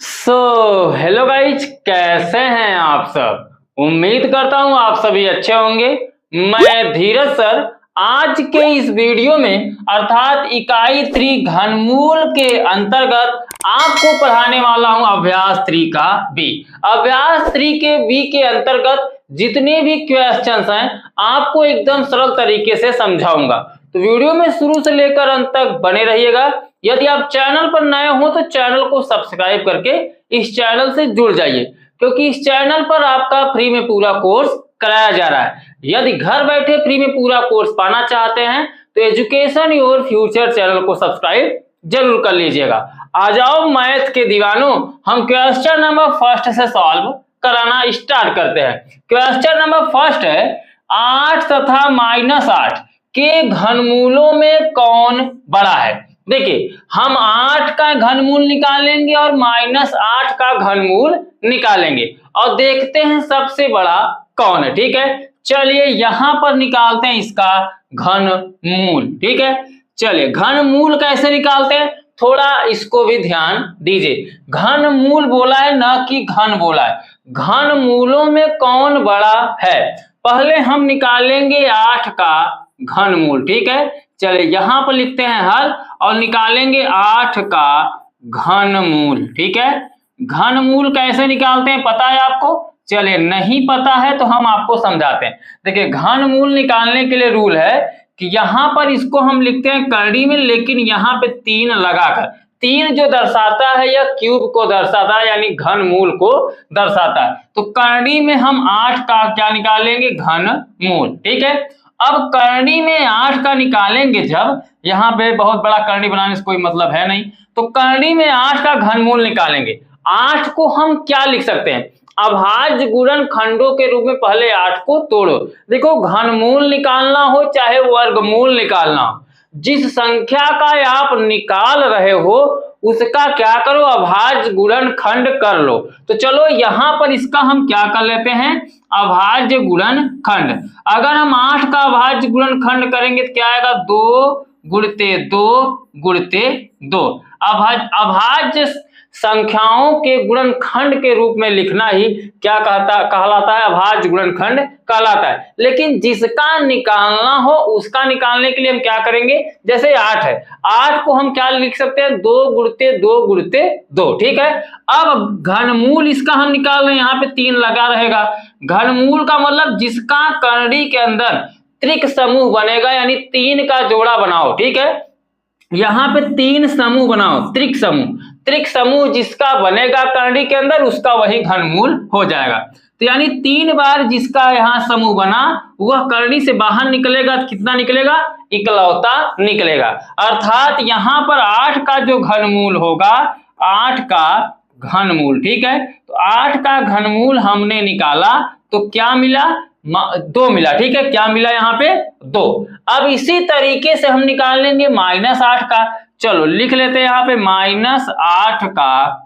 Hello guys, कैसे हैं आप सब। उम्मीद करता हूं आप सभी अच्छे होंगे। मैं धीरज सर आज के इस वीडियो में अर्थात इकाई 3 घनमूल के अंतर्गत आपको पढ़ाने वाला हूं अभ्यास 3 का बी। अभ्यास 3 के बी के अंतर्गत जितने भी क्वेश्चंस हैं आपको एकदम सरल तरीके से समझाऊंगा, तो वीडियो में शुरू से लेकर अंत तक बने रहिएगा। यदि आप चैनल पर नए हो तो चैनल को सब्सक्राइब करके इस चैनल से जुड़ जाइए, क्योंकि इस चैनल पर आपका फ्री में पूरा कोर्स कराया जा रहा है। यदि घर बैठे फ्री में पूरा कोर्स पाना चाहते हैं तो एजुकेशन योर फ्यूचर चैनल को सब्सक्राइब जरूर कर लीजिएगा। आ जाओ मैथ के दीवानों, हम क्वेश्चन नंबर फर्स्ट से सॉल्व कराना स्टार्ट करते हैं। क्वेश्चन नंबर फर्स्ट है 8 तथा -8 के घनमूलों में कौन बड़ा है। देखिए, हम 8 का घनमूल निकालेंगे और -8 का घनमूल निकालेंगे और देखते हैं सबसे बड़ा कौन है। ठीक है, चलिए यहां पर निकालते हैं इसका घनमूल। ठीक है, चलिए घनमूल कैसे निकालते हैं, थोड़ा इसको भी ध्यान दीजिए। घनमूल बोला है ना कि घन बोला है। घनमूलों में कौन बड़ा है, पहले हम निकालेंगे 8 का घनमूल। ठीक है, चलिए यहां पर लिखते हैं हल और निकालेंगे 8 का घनमूल। ठीक है, घनमूल कैसे निकालते हैं पता है आपको? चलिए नहीं पता है तो हम आपको समझाते हैं। देखिए, घनमूल निकालने के लिए रूल है कि यहां पर इसको हम लिखते हैं करड़ी में, लेकिन यहां पे 3 लगाकर। 3 जो दर्शाता है यह क्यूब को दर्शाता है, यानी घनमूल को दर्शाता है। तो करड़ी में हम 8 का क्या निकालेंगे, घनमूल। ठीक है, अब करनी में 8 का निकालेंगे, जब यहाँ पे बहुत बड़ा करनी बनाने से कोई मतलब है नहीं, तो करनी में 8 का घनमूल निकालेंगे। 8 को हम क्या लिख सकते हैं, अभाज्य गुणन खंडों के रूप में पहले 8 को तोड़ो। देखो, घनमूल निकालना हो चाहे वर्गमूल निकालना हो, जिस संख्या का आप निकाल रहे हो उसका क्या करो, अभाज्य गुणनखंड कर लो। तो चलो यहां पर इसका हम क्या कर लेते हैं, अभाज्य गुणनखंड। अगर हम 8 का अभाज्य गुणनखंड करेंगे तो क्या आएगा, 2 गुणते 2 गुणते 2। अभाज्य संख्याओं के गुणनखंड के रूप में लिखना ही क्या कहलाता है, अभाज्य गुणनखंड कहलाता है। लेकिन जिसका निकालना हो उसका निकालने के लिए हम क्या करेंगे, जैसे 8 है, 8 को हम क्या लिख सकते हैं, 2 गुणते 2 गुणते 2। ठीक है, अब घनमूल इसका हम निकाल रहे हैं, यहाँ पे 3 लगा रहेगा। घनमूल का मतलब जिसका करड़ी के अंदर त्रिक समूह बनेगा, यानी 3 का जोड़ा बनाओ। ठीक है, यहाँ पे 3 समूह बनाओ, त्रिक समूह। त्रिक समूह जिसका बनेगा करड़ी के अंदर उसका वही घनमूल हो जाएगा। तो यानी 3 बार जिसका यहाँ समूह बना वह करड़ी से बाहर निकलेगा, कितना निकलेगा, इकलौता निकलेगा। अर्थात यहाँ पर 8 का जो घनमूल होगा, 8 का घनमूल। ठीक है, तो 8 का घनमूल हमने निकाला तो क्या मिला, 2 मिला। ठीक है, क्या मिला यहाँ पे, 2। अब इसी तरीके से हम निकाल लेंगे -8 का। चलो लिख लेते हैं यहाँ पे -8 का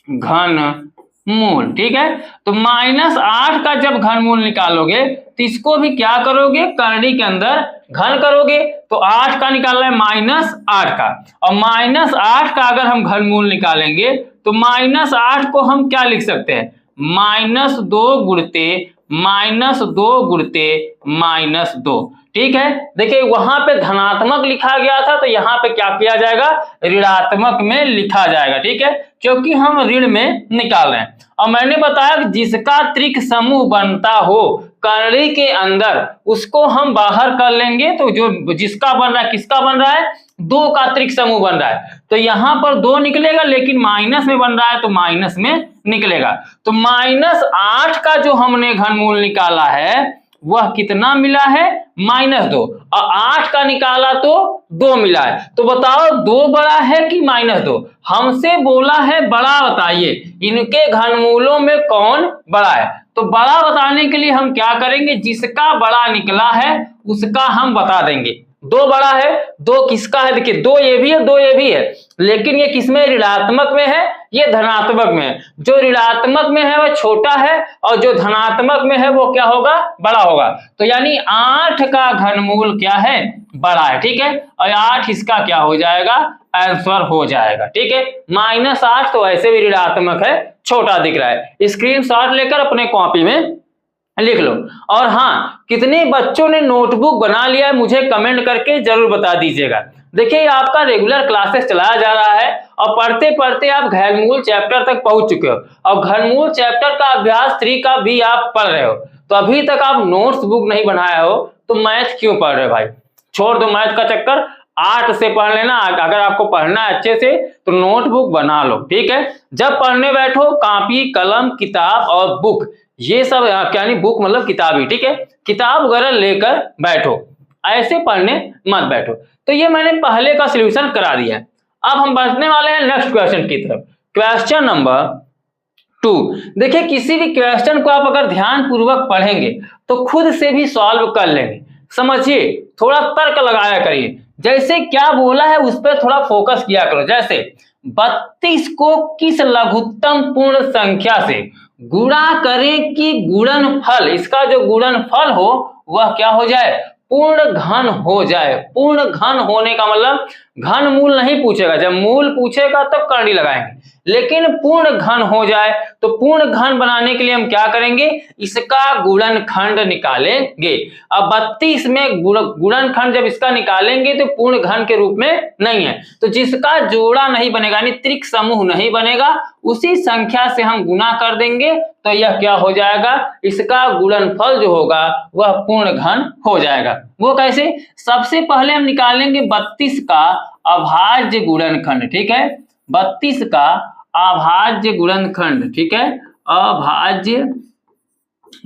घनमूल। ठीक है, तो -8 का जब घनमूल निकालोगे तो इसको भी क्या करोगे, करड़ी के अंदर घन करोगे। तो 8 का निकालना है -8 का, और -8 का अगर हम घनमूल निकालेंगे तो -8 को हम क्या लिख सकते हैं, -2 गुणते -2 गुणते -2। ठीक है, देखिए वहां पे धनात्मक लिखा गया था तो यहाँ पे क्या किया जाएगा, ऋणात्मक में लिखा जाएगा। ठीक है, क्योंकि हम ऋण में निकाल रहे हैं। और मैंने बताया कि जिसका त्रिक समूह बनता हो करड़ी के अंदर उसको हम बाहर कर लेंगे, तो जो जिसका बन रहा है, किसका बन रहा है, 2 का त्रिक समूह बन रहा है, तो यहाँ पर 2 निकलेगा, लेकिन माइनस में बन रहा है तो माइनस में निकलेगा। तो -8 का जो हमने घनमूल निकाला है वह कितना मिला है, -2, और 8 का निकाला तो 2 मिला है। तो बताओ 2 बड़ा है कि -2, हमसे बोला है बड़ा बताइए, इनके घनमूलों में कौन बड़ा है। तो बड़ा बताने के लिए हम क्या करेंगे, जिसका बड़ा निकला है उसका हम बता देंगे। दो बड़ा है, दो किसका है, देखिए दो ये भी है, दो ये भी है, लेकिन ये किसमें ऋणात्मक में है, ये धनात्मक में है। जो ऋणात्मक में है वह छोटा है और जो धनात्मक में है वो क्या होगा, बड़ा होगा। तो यानी 8 का घनमूल क्या है, बड़ा है, ठीक है, और 8 इसका क्या हो जाएगा, आंसर हो जाएगा, ठीक है। -8 तो ऐसे भी ऋणात्मक है, छोटा दिख रहा है। स्क्रीनशॉट लेकर अपने कॉपी में लिख लो। और हाँ, कितने बच्चों ने नोटबुक बना लिया है मुझे कमेंट करके जरूर बता दीजिएगा। देखिए आपका रेगुलर क्लासेस चलाया जा रहा है और पढ़ते पढ़ते आप घनमूल चैप्टर तक पहुंच चुके हो और घनमूल चैप्टर का अभ्यास 3 का भी आप पढ़ रहे हो। तो अभी तक आप नोट्स बुक नहीं बनाया हो तो मैथ क्यों पढ़ रहे हो भाई, छोड़ दो मैथ का चक्कर, 8 से पढ़ लेना। अगर आपको पढ़ना है अच्छे से तो नोटबुक बना लो, ठीक है। जब पढ़ने बैठो कॉपी कलम किताब और बुक, ये सब यानी बुक मतलब किताब ही, ठीक है, किताब वगैरह लेकर बैठो, ऐसे पढ़ने मत बैठो। तो ये मैंने पहले का सॉल्यूशन करा दिया है। अब हम बढ़ने वाले हैं नेक्स्ट क्वेश्चन की तरफ। Question number 2। देखिए किसी भी क्वेश्चन को आप अगर ध्यान पूर्वक पढ़ेंगे तो खुद से भी सॉल्व कर लेंगे। समझिए, थोड़ा तर्क लगाया करिए, जैसे क्या बोला है उस पर थोड़ा फोकस किया करो। जैसे 32 को किस लघुत्तम पूर्ण संख्या से गुणा करें कि गुणनफल, इसका जो गुणनफल हो वह क्या हो जाए, पूर्ण घन हो जाए। पूर्ण घन होने का मतलब घन मूल नहीं पूछेगा, जब मूल पूछेगा तब करनी लगाएंगे, लेकिन पूर्ण घन हो जाए तो पूर्ण घन बनाने के लिए हम क्या करेंगे, इसका गुणनखंड निकालेंगे। अब 32 में गुणनखंड जब इसका निकालेंगे तो पूर्ण घन के रूप में नहीं है, तो जिसका जोड़ा नहीं बनेगा यानी त्रिक समूह नहीं बनेगा उसी संख्या से हम गुणा कर देंगे तो यह क्या हो जाएगा, इसका गुणनफल जो होगा वह पूर्ण घन हो जाएगा। वो कैसे, सबसे पहले हम निकालेंगे 32 का अभाज्य गुणनखंड, ठीक है, 32 का अभाज्य गुणनखंड, ठीक है, अभाज्य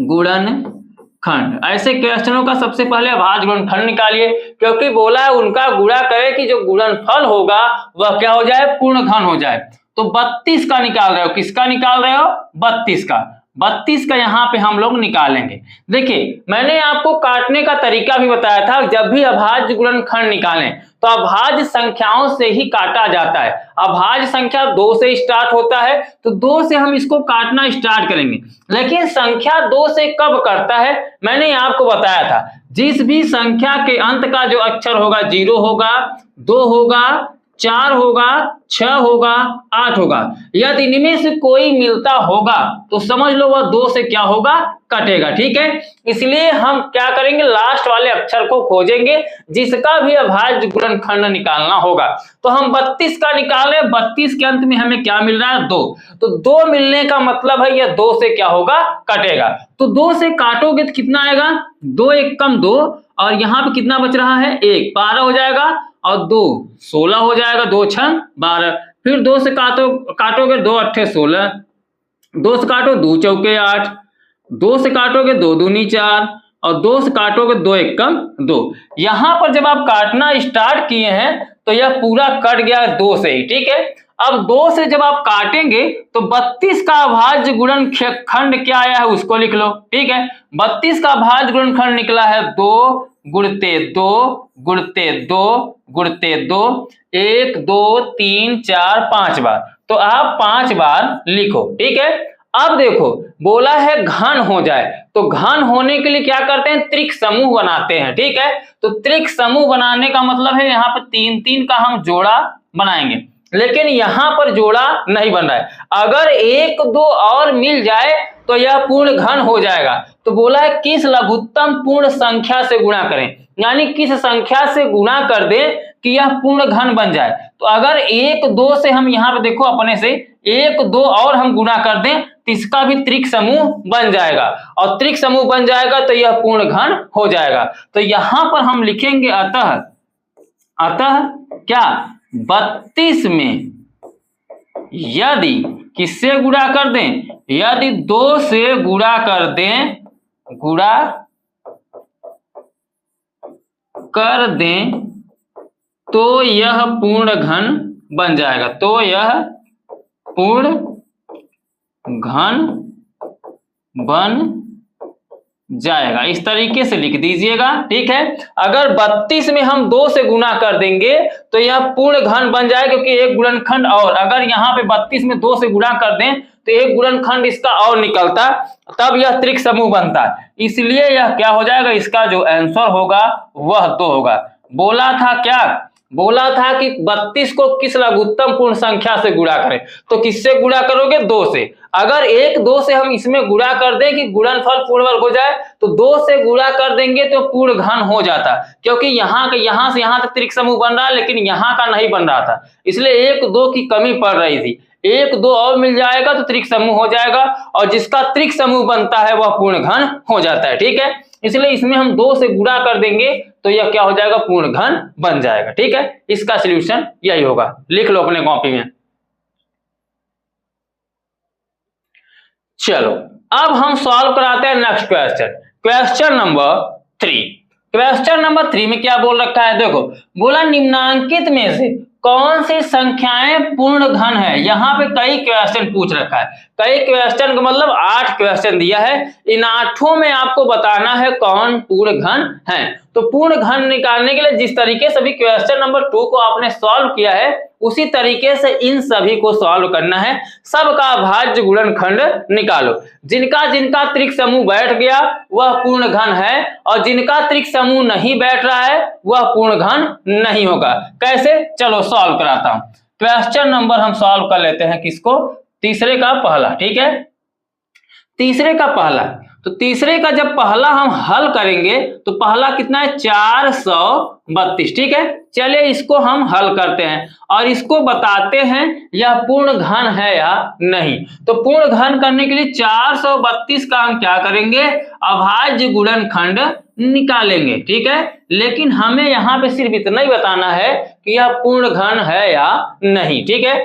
गुणनखंड। ऐसे क्वेश्चनों का सबसे पहले अभाज्य गुणनखंड निकालिए, क्योंकि बोला है उनका गुणा करे कि जो गुणनफल होगा वह क्या हो जाए, पूर्ण घन हो जाए। तो 32 का निकाल रहे हो, किसका निकाल रहे हो, 32 का। 32 का यहाँ पे हम लोग निकालेंगे। देखिए मैंने आपको काटने का तरीका भी बताया था, जब भी अभाज्य गुणनखंड निकालें तो अभाज्य संख्याओं से ही काटा जाता है। अभाज्य संख्या 2 से स्टार्ट होता है तो 2 से हम इसको काटना स्टार्ट करेंगे, लेकिन संख्या 2 से कब करता है मैंने आपको बताया था, जिस भी संख्या के अंत का जो अक्षर होगा 0 होगा, 2 होगा, 4 होगा, 6 होगा, 8 होगा, यदि इनमें से कोई मिलता होगा तो समझ लो वह 2 से क्या होगा, कटेगा, ठीक है। इसलिए हम क्या करेंगे, लास्ट वाले अक्षर को खोजेंगे जिसका भी अभाज्य गुणनखंड निकालना होगा। तो हम 32 का निकाले, 32 के अंत में हमें क्या मिल रहा है, 2, तो 2 मिलने का मतलब है यह 2 से क्या होगा, कटेगा। तो 2 से काटोगे तो कितना आएगा, 2 एक कम 2, और यहाँ पे कितना बच रहा है, 1, 12 हो जाएगा, और 2 16 हो जाएगा, 2 6 12। फिर 2 से काटोगे 2 8 16, 2 से काटो 2 चौके 8, 2 से काटोगे 2 दूनी 4, और 2 से काटोगे 2 एक कम 2। यहां पर जब आप काटना स्टार्ट किए हैं तो यह पूरा कट गया 2 से ही, ठीक है। अब 2 से जब आप काटेंगे तो 32 का अभाज्य गुणनखंड क्या आया है उसको लिख लो, ठीक है। 32 का अभाज्य गुणनखंड निकला है 2 गुणते 2 गुणते 2 गुणते 2, 1 2 3 4 5 बार, तो आप 5 बार लिखो, ठीक है। अब देखो बोला है घन हो जाए, तो घन होने के लिए क्या करते हैं, त्रिक समूह बनाते हैं, ठीक है। तो त्रिक समूह बनाने का मतलब है यहाँ पर 3 3 का हम जोड़ा बनाएंगे, लेकिन यहाँ पर जोड़ा नहीं बन रहा है। अगर 1 2 और मिल जाए तो यह पूर्ण घन हो जाएगा। तो बोला है किस लघुत्तम पूर्ण संख्या से गुणा करें, यानी किस संख्या से गुणा कर दें कि यह पूर्ण घन बन जाए। तो अगर 1 2 से हम यहाँ पे देखो अपने से 1 2 और हम गुणा कर दें तो इसका भी त्रिक समूह बन जाएगा, और त्रिक समूह बन जाएगा तो यह पूर्ण घन हो जाएगा। तो यहां पर हम लिखेंगे अतः क्या, 32 में यदि किससे गुणा कर दें, यदि 2 से गुणा कर दें तो यह पूर्ण घन बन जाएगा, तो यह पूर्ण घन बन जाएगा। इस तरीके से लिख दीजिएगा, ठीक है। अगर 32 में हम 2 से गुना कर देंगे तो यह पूर्ण घन बन जाए, क्योंकि एक गुणनखंड, और अगर यहाँ पे 32 में 2 से गुणा कर दें तो एक गुणनखंड इसका और निकलता, तब यह त्रिक समूह बनता है। इसलिए यह क्या हो जाएगा, इसका जो आंसर होगा वह 2 होगा। बोला था क्या, बोला था कि 32 को किस लघुत्तम पूर्ण संख्या से गुणा करें, तो किससे गुणा करोगे, 2 से। अगर 1 2 से हम इसमें गुणा कर दें कि गुणनफल पूर्ण वर्ग हो जाए, तो 2 से गुणा कर देंगे तो पूर्ण घन हो जाता, क्योंकि यहाँ से यहाँ तक त्रिक समूह बन रहा है, लेकिन यहाँ का नहीं बन रहा था, इसलिए 1 2 की कमी पड़ रही थी। 1 2 और मिल जाएगा तो त्रिक समूह हो जाएगा, और जिसका त्रिक समूह बनता है वह पूर्ण घन हो जाता है, ठीक है। इसलिए इसमें हम 2 से गुणा कर देंगे तो यह क्या हो जाएगा, पूर्ण घन बन जाएगा, ठीक है। इसका सॉल्यूशन यही होगा, लिख लो अपने कॉपी में। चलो अब हम सॉल्व कराते हैं next question, question number 3। Question number 3 में क्या बोल रखा है, देखो, बोला निम्नांकित में से कौन सी संख्याएं पूर्ण घन है। यहाँ पे कई क्वेश्चन पूछ रखा है, कई क्वेश्चन का मतलब 8 क्वेश्चन दिया है, इन 8 में आपको बताना है कौन पूर्ण घन है। तो पूर्ण घन निकालने के लिए जिस तरीके से भी क्वेश्चन नंबर 2 को आपने सॉल्व किया है, उसी तरीके से इन सभी को सॉल्व करना है। सबका अभाज्य गुणनखंड निकालो, जिनका जिनका त्रिक समूह बैठ गया वह पूर्ण घन है, और जिनका त्रिक समूह नहीं बैठ रहा है वह पूर्ण घन नहीं होगा। कैसे, चलो सॉल्व कराता हूं। क्वेश्चन नंबर हम सॉल्व कर लेते हैं किसको, तीसरे का पहला, ठीक है। तीसरे का पहला, तो तीसरे का जब पहला हम हल करेंगे तो पहला कितना है, 432, ठीक है। चलिए इसको हम हल करते हैं और इसको बताते हैं यह पूर्ण घन है या नहीं। तो पूर्ण घन करने के लिए 432 का हम क्या करेंगे, अभाज्य गुणनखंड निकालेंगे, ठीक है। लेकिन हमें यहाँ पे सिर्फ इतना ही बताना है कि यह पूर्ण घन है या नहीं, ठीक है,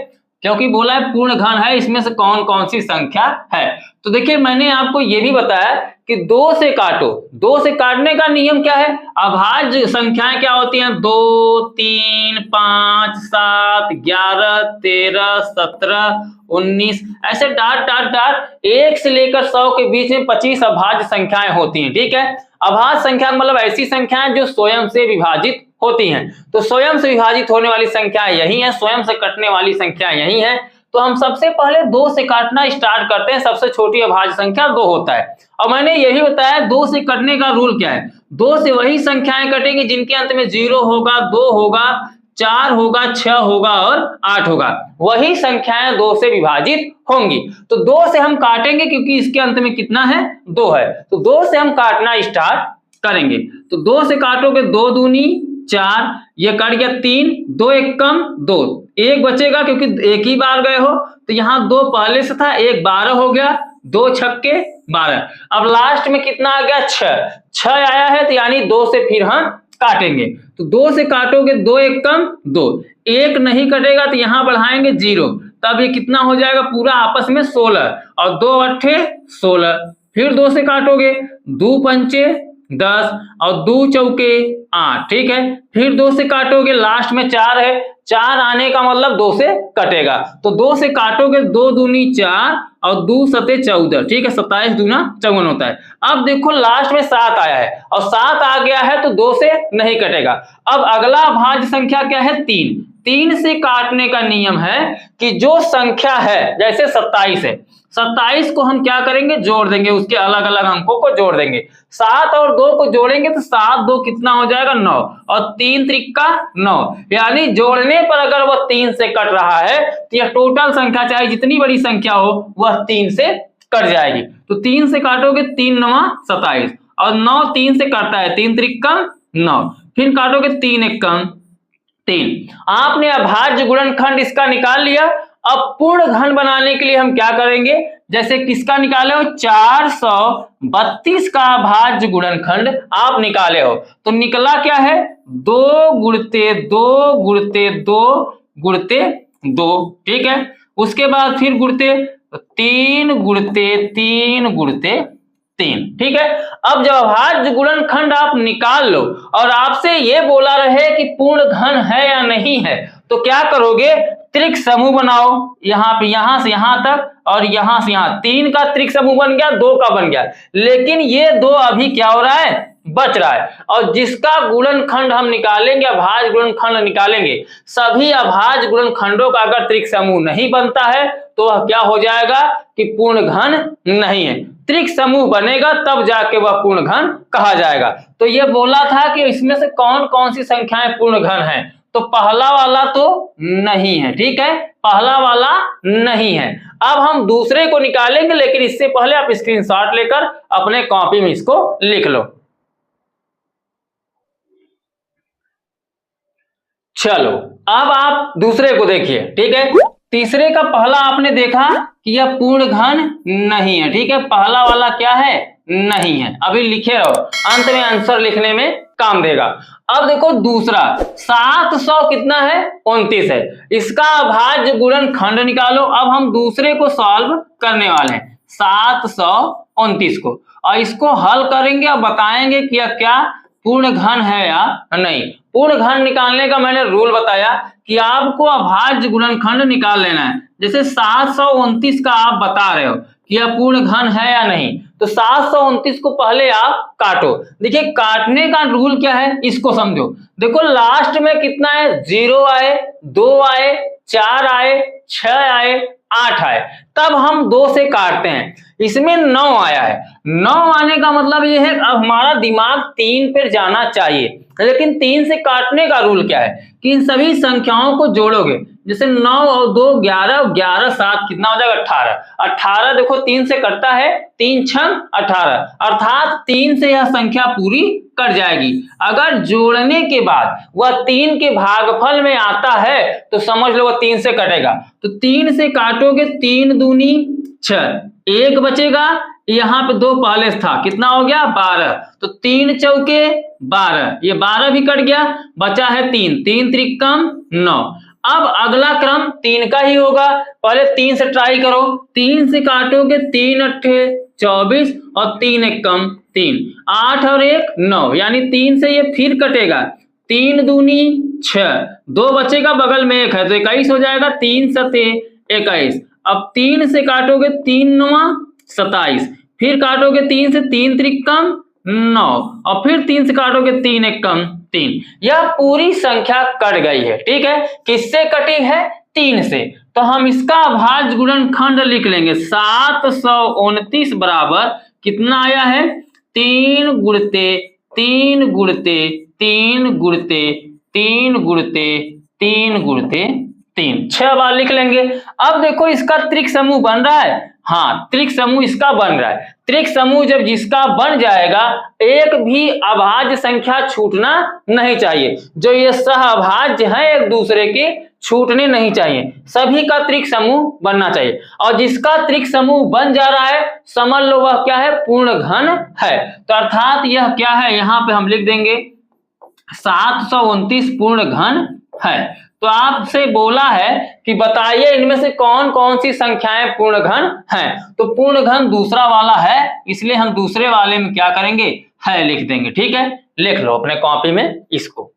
क्योंकि बोला है पूर्ण घन है, इसमें से कौन कौन सी संख्या है। तो देखिए मैंने आपको ये भी बताया कि 2 से काटो, 2 से काटने का नियम क्या है, अभाज्य संख्याएं क्या होती हैं, 2 3 5 7 11 13 17 19, ऐसे डाट डाट डाट 1 से लेकर 100 के बीच में 25 अभाज्य संख्याएं होती हैं, ठीक है। अभाज्य संख्या मतलब ऐसी संख्याएं जो स्वयं से विभाजित होती हैं। तो स्वयं से विभाजित होने वाली संख्या यही है, स्वयं से कटने वाली संख्या यही है। तो हम सबसे पहले 2 से काटना स्टार्ट करते हैं, सबसे छोटी अभाज्य संख्या 2 होता है। और मैंने यही बताया 2 से कटने का रूल क्या है, 2 से वही संख्याएं कटेंगी जिनके अंत में 0 होगा, 2 होगा, 4 होगा, 6 होगा और 8 होगा, वही संख्याएं 2 से विभाजित होंगी। तो 2 से हम काटेंगे क्योंकि इसके अंत में कितना है, 2 है, तो 2 से हम काटना स्टार्ट करेंगे। तो 2 से काटोगे, 2 दूनी 4, ये कट गया 3, 2 1 कम 2, 1 बचेगा क्योंकि एक ही बार गए हो, तो यहाँ 2 पहले से था, 1 12 हो गया, 2 छक्के 12। अब लास्ट में कितना आ गया, 6 आया है, तो यानी 2 से फिर हम काटेंगे। तो 2 से काटोगे, 2 1 कम 2, 1 नहीं कटेगा तो यहाँ बढ़ाएंगे 0, तब ये कितना हो जाएगा पूरा आपस में 16, और 2 8 16। फिर 2 से काटोगे, 2 पंचे 10 और 2 चौके 8, ठीक है। फिर 2 से काटोगे, लास्ट में 4 है, 4 आने का मतलब 2 से कटेगा, तो 2 से काटोगे, 2 दूनी 4 और 2 सते 14, ठीक है, 27 दूना 54 होता है। अब देखो लास्ट में 7 आया है और 7 आ गया है तो 2 से नहीं कटेगा। अब अगला अभाज्य संख्या क्या है, 3। 3 से काटने का नियम है कि जो संख्या है, जैसे 27 है, 27 को हम क्या करेंगे, जोड़ देंगे, उसके अलग अलग अंकों को जोड़ देंगे। 7 और 2 को जोड़ेंगे तो 7 2 कितना हो जाएगा, 9, और 3 त्रिका 9, यानी जोड़ने पर अगर वह 3 से कट रहा है तो यह टोटल संख्या चाहे जितनी बड़ी संख्या हो वह 3 से कट जाएगी। तो 3 से काटोगे, 3 9 27, और 9 3 से कटता है, 3 त्रिका 9, फिर काटोगे 3 1 3। आपने अभाज्य गुणनखंड इसका निकाल लिया। अब पूर्ण घन बनाने के लिए हम क्या करेंगे, जैसे किसका निकाले हो, 432 का अभाज्य गुणनखंड आप निकाले हो, तो निकला क्या है, 2 गुणते 2 गुणते 2 गुणते 2, ठीक है। उसके बाद फिर गुणते 3 गुणते 3 गुणते 3, ठीक है। अब जब अभाज्य गुणनखंड आप निकाल लो और आपसे ये बोला रहे कि पूर्ण घन है या नहीं है, तो क्या करोगे, त्रिक समूह बनाओ, यहाँ पे यहां से यहां तक और यहां से यहां, 3 का त्रिक समूह बन गया, 2 का बन गया, लेकिन ये 2 अभी क्या हो रहा है, बच रहा है। और जिसका गुणनखंड हम निकालेंगे, अभाज्य गुणनखंड निकालेंगे, सभी अभाज्य गुणनखंडों का अगर त्रिक समूह नहीं बनता है तो वह क्या हो जाएगा कि पूर्ण घन नहीं है। त्रिक समूह बनेगा तब जाके वह पूर्ण घन कहा जाएगा। तो ये बोला था कि इसमें से कौन कौन सी संख्याएं पूर्ण घन है, तो पहला वाला तो नहीं है, ठीक है, पहला वाला नहीं है। अब हम दूसरे को निकालेंगे, लेकिन इससे पहले आप स्क्रीनशॉट लेकर अपने कॉपी में इसको लिख लो। चलो अब आप दूसरे को देखिए, ठीक है। तीसरे का पहला आपने देखा कि यह पूर्ण घन नहीं है, ठीक है, पहला वाला क्या है, नहीं है। अभी लिखे रहो, अंत में आंसर लिखने में काम देगा। अब देखो दूसरा, 700 कितना है, 29 है, इसका अभाज्य गुणनखंड निकालो। अब हम दूसरे को सॉल्व करने वाले हैं, 729 को, और इसको हल करेंगे और बताएंगे कि यह क्या पूर्ण घन है या नहीं। पूर्ण घन निकालने का मैंने रूल बताया कि आपको अभाज्य गुणनखंड निकाल लेना है। जैसे 729 का आप बता रहे हो कि यह पूर्ण घन है या नहीं, तो 729 को पहले आप काटो। देखिए काटने का रूल क्या है, इसको समझो। देखो लास्ट में कितना है, 0 आए, 2 आए, 4 आए, 6 आए, 8 आए, तब हम 2 से काटते हैं। इसमें 9 आया है, 9 आने का मतलब ये है अब हमारा दिमाग 3 पर जाना चाहिए, लेकिन 3 से काटने का रूल क्या है कि इन सभी संख्याओं को जोड़ोगे। जैसे 9 और 2 11, 11 7 कितना हो जाएगा, 18। 18 देखो 3 से कटता है, 3 छंग 18, अर्थात 3 से यह संख्या पूरी कट जाएगी। अगर जोड़ने के बाद वह 3 के भागफल में आता है तो समझ लो वह 3 से कटेगा। तो 3 से काटोगे, 3 दूनी 6, 1 बचेगा, यहाँ पे 2 पहले था, कितना हो गया 12, तो 3 चौके 12, ये 12 भी कट गया, बचा है 3, 3 त्रिकम 9। अब अगला क्रम 3 का ही होगा, पहले 3 से ट्राई करो, 3 से काटोगे, 3 अट्ठे 24 और 3 एकम 3, 8 और 1 9, यानी 3 से ये फिर कटेगा, 3 दूनी 6, 2 बचेगा, बगल में 1 है तो 21 हो जाएगा, 3 सते 21। अब 3 से काटोगे, 3 9 27, फिर काटोगे 3 से, 3 त्रिकम 9, और फिर 3 से काटोगे, 3 एकम 3। यह पूरी संख्या कट गई है, ठीक है। किससे कटी है, 3 से। तो हम इसका अभाज्य गुणनखंड लिख लेंगे, 729 बराबर कितना आया है, 3 गुणते 3 गुणते 3 गुणते 3 गुणते 3 गुणते 3, 6 बार लिख लेंगे। अब देखो इसका त्रिक समूह बन रहा है, हाँ त्रिक समूह इसका बन रहा है। त्रिक समूह जब जिसका बन जाएगा, एक भी अभाज्य संख्या छूटना नहीं चाहिए। जो ये सहअभाज्य है एक दूसरे के, छूटने नहीं चाहिए, सभी का त्रिक समूह बनना चाहिए। और जिसका त्रिक समूह बन जा रहा है समझ लो वह क्या है, पूर्ण घन है। तो अर्थात यह क्या है, यहाँ पे हम लिख देंगे 729 पूर्ण घन है। तो आपसे बोला है कि बताइए इनमें से कौन कौन सी संख्याएं पूर्ण घन हैं। तो पूर्ण घन दूसरा वाला है, इसलिए हम दूसरे वाले में क्या करेंगे, है लिख देंगे, ठीक है। लिख लो अपने कॉपी में इसको।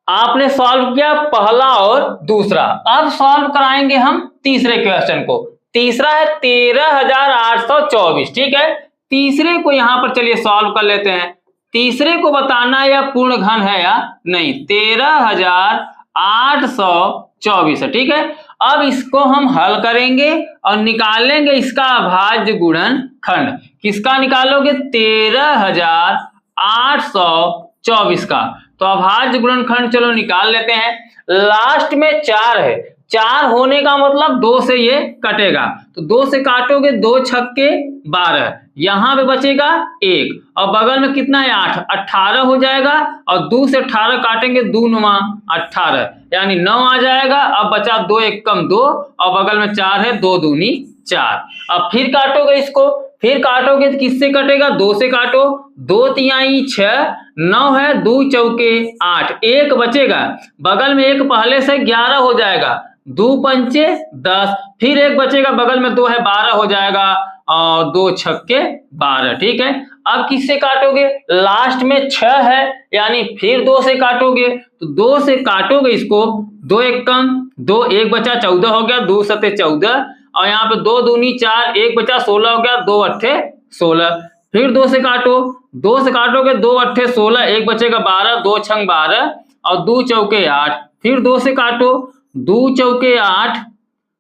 आपने सॉल्व किया पहला और दूसरा, अब सॉल्व कराएंगे हम तीसरे क्वेश्चन को। तीसरा है 13,824, ठीक है। तीसरे को यहां पर चलिए सॉल्व कर लेते हैं। तीसरे को बताना है या पूर्ण घन है या नहीं, 13,824 है, ठीक है। अब इसको हम हल करेंगे और निकालेंगे इसका अभाज्य गुणनखंड। किसका निकालोगे, 13,824 का। तो अभाज्य गुणनखंड चलो निकाल लेते हैं। लास्ट में 4 है, 4 होने का मतलब 2 से ये कटेगा, तो 2 से काटोगे, 2 छक्के 12, यहां पे बचेगा 1, और बगल में कितना है 8, 18 हो जाएगा, और 2 से 18 काटेंगे, 2 9 18, यानी 9 आ जाएगा। अब बचा 2 एकम 2, और बगल में 4 है, 2 दूनी 4। अब फिर काटोगे इसको, फिर काटोगे तो किससे कटेगा, 2 से काटो, 2 तिहाई 6, 9 है, 2 चौके 8, 1 बचेगा, बगल में 1 पहले से 11 हो जाएगा, 2 पंचे 10, फिर 1 बचेगा, बगल में 2 है 12 हो जाएगा, और 2 छक्के 12। ठीक है, अब किससे काटोगे? लास्ट में 6 है, यानी फिर 2 से काटोगे, तो 2 से काटोगे इसको, 2 एक कम 2, 1 बचा 14 हो गया, 2 सते 14, और यहाँ पे 2 दूनी 4, 1 बचा 16 हो गया, 2 अट्ठे 16, फिर 2 से काटो, 2 से काटोगे 2 अट्ठे 16, 1 बचेगा 12, 2 छंग 12, और 2 चौके 8, फिर 2 से काटो, 2 चौके 8,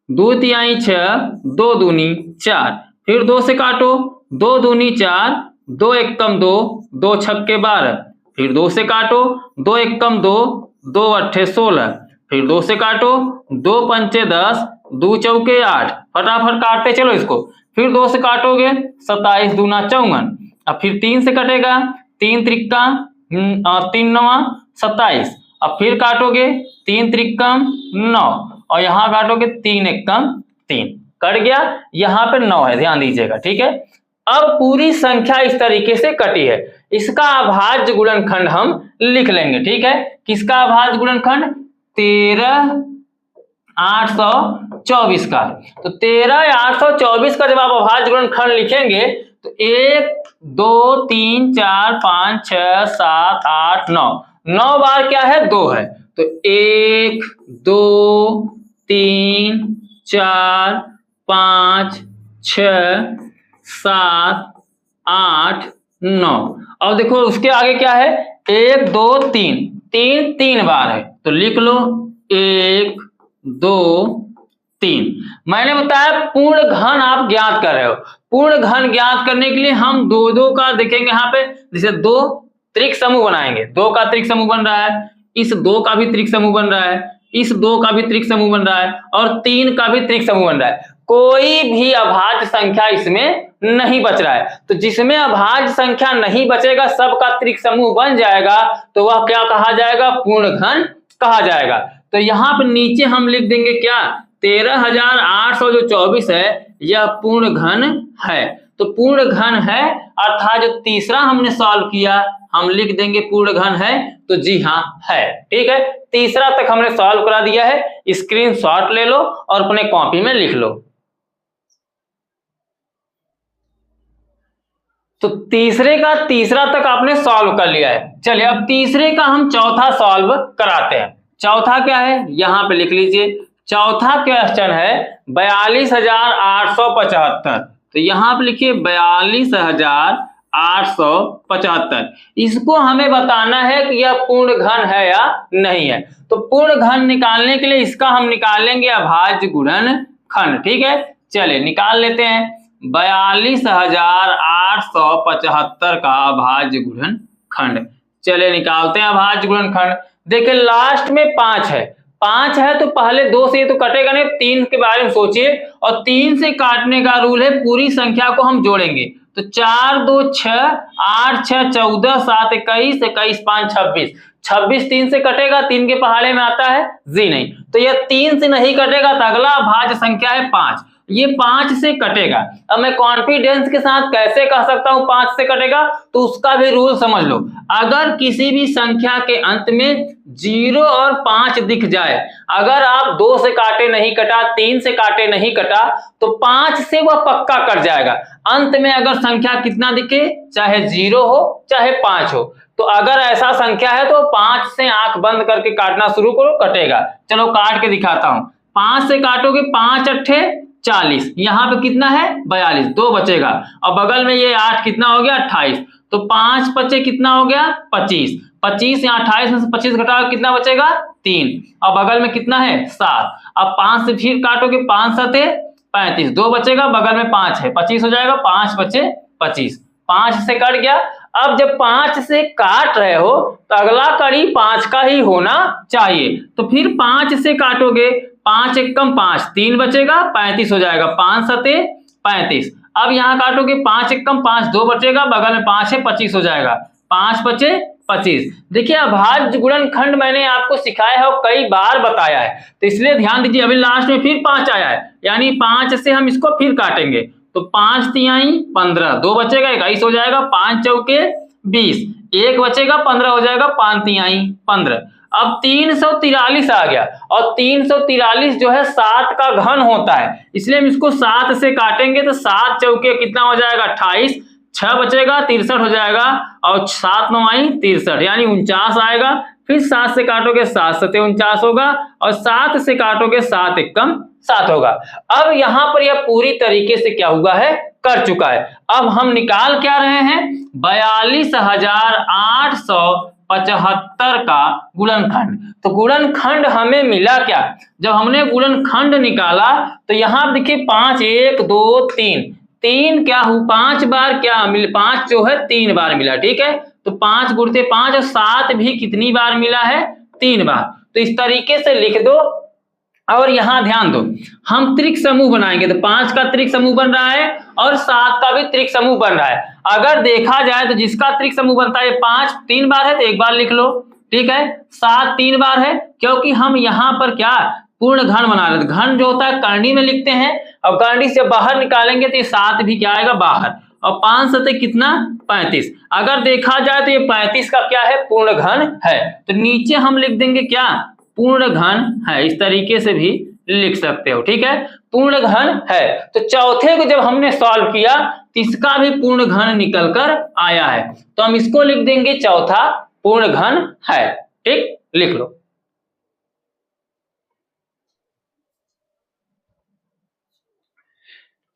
2 तिहाई 6, 2 दूनी 4, फिर 2 से काटो, 2 दूनी 4, 2 एक कम 2, 2 छक्के 12, फिर 2 से काटो, 2 एक कम 2, 2 अट्ठे 16, फिर 2 से काटो, 2 पंचे 10, 2 चौके 8, फटाफट काटते चलो इसको, फिर 2 से काटोगे 27 दूना 54, अब फिर 3 से कटेगा, 3 त्रिक्का 3 नवा 27, अब फिर काटोगे 3 त्रिक्कम 9, और यहाँ काटोगे 3 एकम 3, कट गया, यहाँ पे 9 है, ध्यान दीजिएगा। ठीक है, अब पूरी संख्या इस तरीके से कटी है, इसका अभाज्य गुणनखंड हम लिख लेंगे। ठीक है, किसका अभाज्य गुणनखंड? 13,824 का। तो 13,824 का जब आप अभाज्य गुणनखंड लिखेंगे तो 1 2 3 4 5 6 7 8 9, 9 बार क्या है? 2 है, तो 1 2 3 4 5 6 7 8 9, अब देखो उसके आगे क्या है? 1 2 3, 3 बार है, तो लिख लो 1 2 3। मैंने बताया पूर्ण घन आप ज्ञात कर रहे हो, पूर्ण घन ज्ञात करने के लिए हम 2 2 का देखेंगे, यहाँ पे जैसे 2 त्रिक समूह बनाएंगे, 2 का त्रिक समूह बन रहा है, इस 2 का भी त्रिक समूह बन रहा है, इस 2 का भी त्रिक समूह बन रहा है, और 3 का भी त्रिक समूह बन रहा है, कोई भी अभाज्य संख्या इसमें नहीं बच रहा है। तो जिसमें अभाज्य संख्या नहीं बचेगा, सबका त्रिक समूह बन जाएगा, तो वह क्या कहा जाएगा? पूर्ण घन कहा जाएगा। तो यहाँ पे नीचे हम लिख देंगे क्या? 13,824 है, यह पूर्ण घन है। तो पूर्ण घन है अर्थात जो तीसरा हमने सॉल्व किया, हम लिख देंगे पूर्ण घन है, तो जी हाँ है। ठीक है, तीसरा तक हमने सॉल्व करा दिया है, स्क्रीनशॉट ले लो और अपने कॉपी में लिख लो। तो तीसरे का तीसरा तक आपने सॉल्व कर लिया है। चलिए अब तीसरे का हम चौथा सॉल्व कराते हैं। चौथा क्या है? यहां पे लिख लीजिए, चौथा क्वेश्चन है 42,875। तो यहां पे लिखिए 42,875। इसको हमें बताना है कि यह पूर्ण घन है या नहीं है। तो पूर्ण घन निकालने के लिए इसका हम निकालेंगे अभाज्य गुणनखंड। ठीक है, चलिए निकाल लेते हैं 42,875 का अभाज्य गुणनखंड। चलिए निकालते हैं अभाज्य गुणनखंड। देखिए लास्ट में 5 है, 5 है तो पहले 2 से तो कटेगा नहीं, 3 के बारे में सोचिए, और 3 से काटने का रूल है पूरी संख्या को हम जोड़ेंगे। तो 4 2 6 8 6 14 7 21 21 5 26, 26 3 से कटेगा, 3 के पहाड़े में आता है जी नहीं, तो यह 3 से नहीं कटेगा, तो अगला अभाज्य संख्या है 5, ये 5 से कटेगा। अब मैं कॉन्फिडेंस के साथ कैसे कह सकता हूं 5 से कटेगा? तो उसका भी रूल समझ लो। अगर किसी भी संख्या के अंत में 0 और 5 दिख जाए, अगर आप 2 से काटे नहीं कटा, 3 से काटे नहीं कटा, तो 5 से वह पक्का कट जाएगा। अंत में अगर संख्या कितना दिखे, चाहे 0 हो चाहे 5 हो, तो अगर ऐसा संख्या है तो 5 से आंख बंद करके काटना शुरू करो, कटेगा। चलो काट के दिखाता हूं। 5 से काटोगे 5 अट्ठे 40, यहाँ पे कितना है 42, 2 बचेगा, और बगल में ये 8 कितना हो गया 28, तो 5 बचे कितना हो गया 25, 25 यहाँ 28 में से 25 घटाओ कितना बचेगा 3, और बगल में कितना है 7। अब 5 से फिर काटोगे 5 सते 35, 2 बचेगा, बगल में 5 है, 25 हो जाएगा, 5 बचे 25, 5 से कट गया। अब जब 5 से काट रहे हो तो अगला कड़ी 5 का ही होना चाहिए, तो फिर 5 से काटोगे, 5 एकम 5, 3 बचेगा, 35 हो जाएगा, 5 सते 35। अब यहाँ काटोगे 5 एकम 5, 2 बचेगा, बगल में 5 है, 25 हो जाएगा, 5 बचे 25। देखिए अभाज्य गुणनखंड मैंने आपको सिखाया है और कई बार बताया है, तो इसलिए ध्यान दीजिए। अभी लास्ट में फिर 5 आया है, यानी 5 से हम इसको फिर काटेंगे, तो 5 तिहाई 15, 2 बचेगा, 21 हो जाएगा, 5 चौके 20, एक बचेगा 15 हो जाएगा, 5 तिहाई 15। अब 343 आ गया और 343 जो है 7 का घन होता है, इसलिए हम इसको 7 से काटेंगे तो 7 चौके कितना हो जाएगा 28, 6 बचेगा 63 हो जाएगा और 7 9 आई 63 यानी 49 आएगा। फिर 7 से काटोगे 7 सते 49 होगा और 7 से काटोगे 7 एकम 7 होगा। अब यहाँ पर यह पूरी तरीके से क्या हुआ है, कर चुका है। अब हम निकाल क्या रहे हैं, 42,875 का गुणनखंड। तो गुणनखंड हमें मिला क्या, जब हमने गुणनखंड निकाला तो यहाँ देखिए 5 1 2 3 क्या हुआ, 5 बार क्या मिल, 5 जो है 3 बार मिला, ठीक है। तो 5 गुणते 5 और 7 भी कितनी बार मिला है, 3 बार। तो इस तरीके से लिख दो। और यहां ध्यान दो, हम त्रिक समूह बनाएंगे तो 5 का त्रिक समूह बन रहा है और 7 का भी त्रिक समूह बन रहा है। अगर देखा जाए तो जिसका त्रिक समूह बनता है 5 3 बार है तो एक बार लिख लो, ठीक है। 7 3 बार है क्योंकि हम यहाँ पर क्या पूर्ण घन बना रहे थे। घन जो होता है करनी में लिखते हैं और करनी से बाहर निकालेंगे तो ये 7 भी क्या आएगा बाहर और 5 सते कितना 35। अगर देखा जाए तो ये 35 का क्या है पूर्ण घन है। तो नीचे हम लिख देंगे क्या पूर्ण घन है, इस तरीके से भी लिख सकते हो, ठीक है। पूर्ण घन है। तो चौथे को जब हमने सॉल्व किया तो इसका भी पूर्ण घन निकल कर आया है, तो हम इसको लिख देंगे चौथा पूर्ण घन है, ठीक, लिख लो।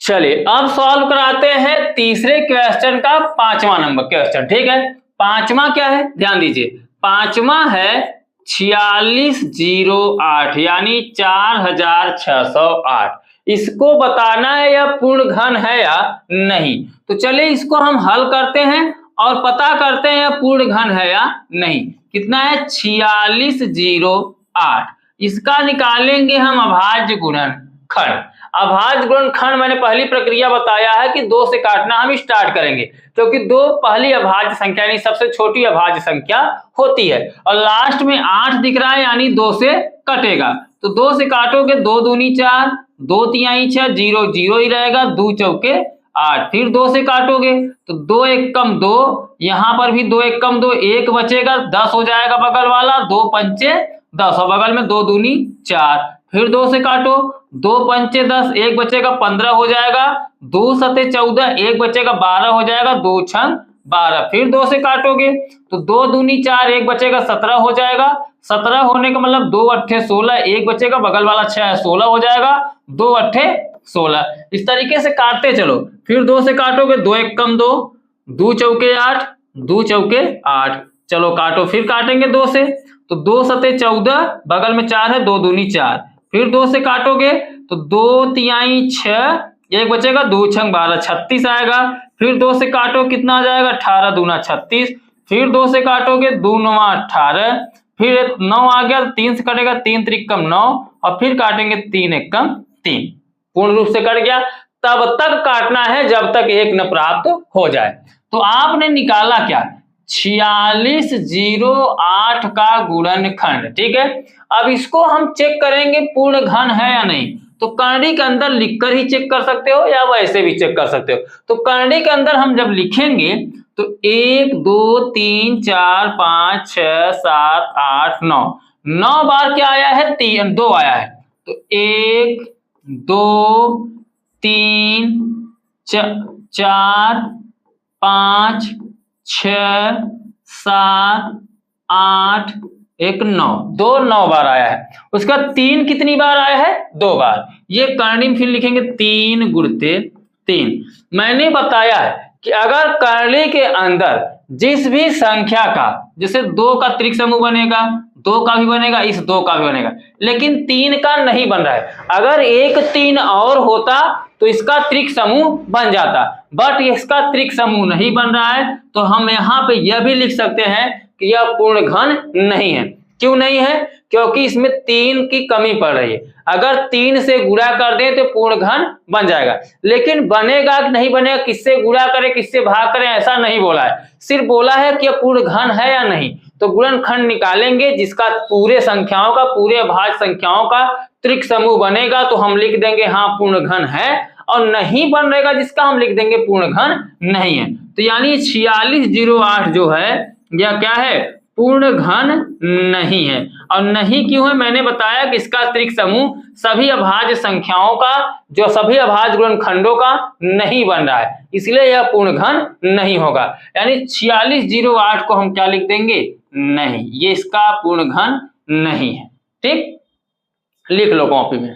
चलिए अब सॉल्व कराते हैं तीसरे क्वेश्चन का 5वां नंबर क्वेश्चन, ठीक है। 5वां क्या है ध्यान दीजिए, 5वां है 4608 यानी 4608। इसको बताना है यह पूर्ण घन है या नहीं। तो चलिए इसको हम हल करते हैं और पता करते हैं यह पूर्ण घन है या नहीं। कितना है 4608, इसका निकालेंगे हम अभाज्य गुणनखंड। अभाज्य गुणनखंड मैंने पहली प्रक्रिया बताया है कि 2 से काटना हम स्टार्ट करेंगे क्योंकि 2 पहली अभाज्य संख्या यानी सबसे छोटी अभाज्य संख्या होती है और लास्ट में 8 दिख रहा है यानी 2 से कटेगा। तो 2 से काटोगे 2 दूनी 4 2 तिहाई 6 0 0 ही रहेगा, 2 चौके 8। फिर 2 से काटोगे तो 2 1 कम 2, यहाँ पर भी 2 1 कम 2 1 बचेगा 10 हो जाएगा बगल वाला, 2 पंचे 10 और बगल में 2 दूनी 4। फिर 2 से काटो 2 पंचे 10 1 बचेगा 15 हो जाएगा, 2 सते 14 1 बचेगा 12 हो जाएगा, 2 छंग 12। फिर 2 से काटोगे तो 2 दूनी 4 1 बचेगा 17 हो जाएगा, 17 होने का मतलब 2 अट्ठे 16 1 बचेगा बगल वाला 6 16 हो जाएगा, 2 अट्ठे 16। इस तरीके से काटते चलो। फिर 2 से काटोगे 2 1 कम 2 2 चौके 8 2 चौके 8। चलो काटो, फिर काटेंगे 2 से तो 2 सते 14 बगल में 4 है 2 दूनी 4। फिर 2 से काटोगे तो 2 तिहाई 6 1 बचेगा 2 छंग 12 36 आएगा। फिर 2 से काटो कितना आ जाएगा 18 दूना 36। फिर 2 से काटोगे 2 9 18। फिर 9 आ गया 3 से कटेगा 3 त्रिकम 9 और फिर काटेंगे 3 एकम 3, पूर्ण रूप से कट गया। तब तक काटना है जब तक 1 न प्राप्त हो जाए। तो आपने निकाला क्या 4608 का गुणनखंड, ठीक है। अब इसको हम चेक करेंगे पूर्ण घन है या नहीं। तो करनी के अंदर लिखकर ही चेक कर सकते हो या वैसे भी चेक कर सकते हो। तो करनी के अंदर हम जब लिखेंगे तो 1 2 3 4 5 6 7 8 9 9 बार क्या आया है 2 आया है। तो 1 2 3 4 5 6 7 8 1 9 2 9 बार आया है। उसका 3 कितनी बार आया है 2 बार। ये करनी में फिर लिखेंगे 3 गुणते 3। मैंने बताया है कि अगर करनी के अंदर जिस भी संख्या का जैसे 2 का त्रिक समूह बनेगा 2 का भी बनेगा इस 2 का भी बनेगा, लेकिन 3 का नहीं बन रहा है। अगर एक 3 और होता तो इसका त्रिक समूह बन जाता, बट इसका त्रिक समूह नहीं बन रहा है। तो हम यहाँ पे यह भी लिख सकते हैं कि यह पूर्ण घन नहीं है। क्यों नहीं है? क्योंकि इसमें 3 की कमी पड़ रही है। अगर 3 से गुणा कर दें तो पूर्ण घन बन जाएगा, लेकिन बनेगा कि नहीं बनेगा, किससे गुणा करें किससे भाग करें ऐसा नहीं बोला है। सिर्फ बोला है कि यह पूर्ण घन है या नहीं। तो गुणनखंड निकालेंगे जिसका पूरे संख्याओं का पूरे भाज्य संख्याओं का त्रिक समूह बनेगा तो हम लिख देंगे हाँ पूर्ण घन है, और नहीं बनेगा जिसका हम लिख देंगे पूर्ण घन नहीं है। तो यानी 4608 जो है यह क्या है, पूर्ण घन नहीं है। और नहीं क्यों है, मैंने बताया कि इसका त्रिक समूह सभी अभाज्य संख्याओं का, जो सभी अभाज्य गुणनखंडों का नहीं बन रहा है, इसलिए यह पूर्ण घन नहीं होगा। यानी 4608 को हम क्या लिख देंगे, नहीं, ये इसका पूर्ण घन नहीं है। ठीक, लिख लो कॉपी में।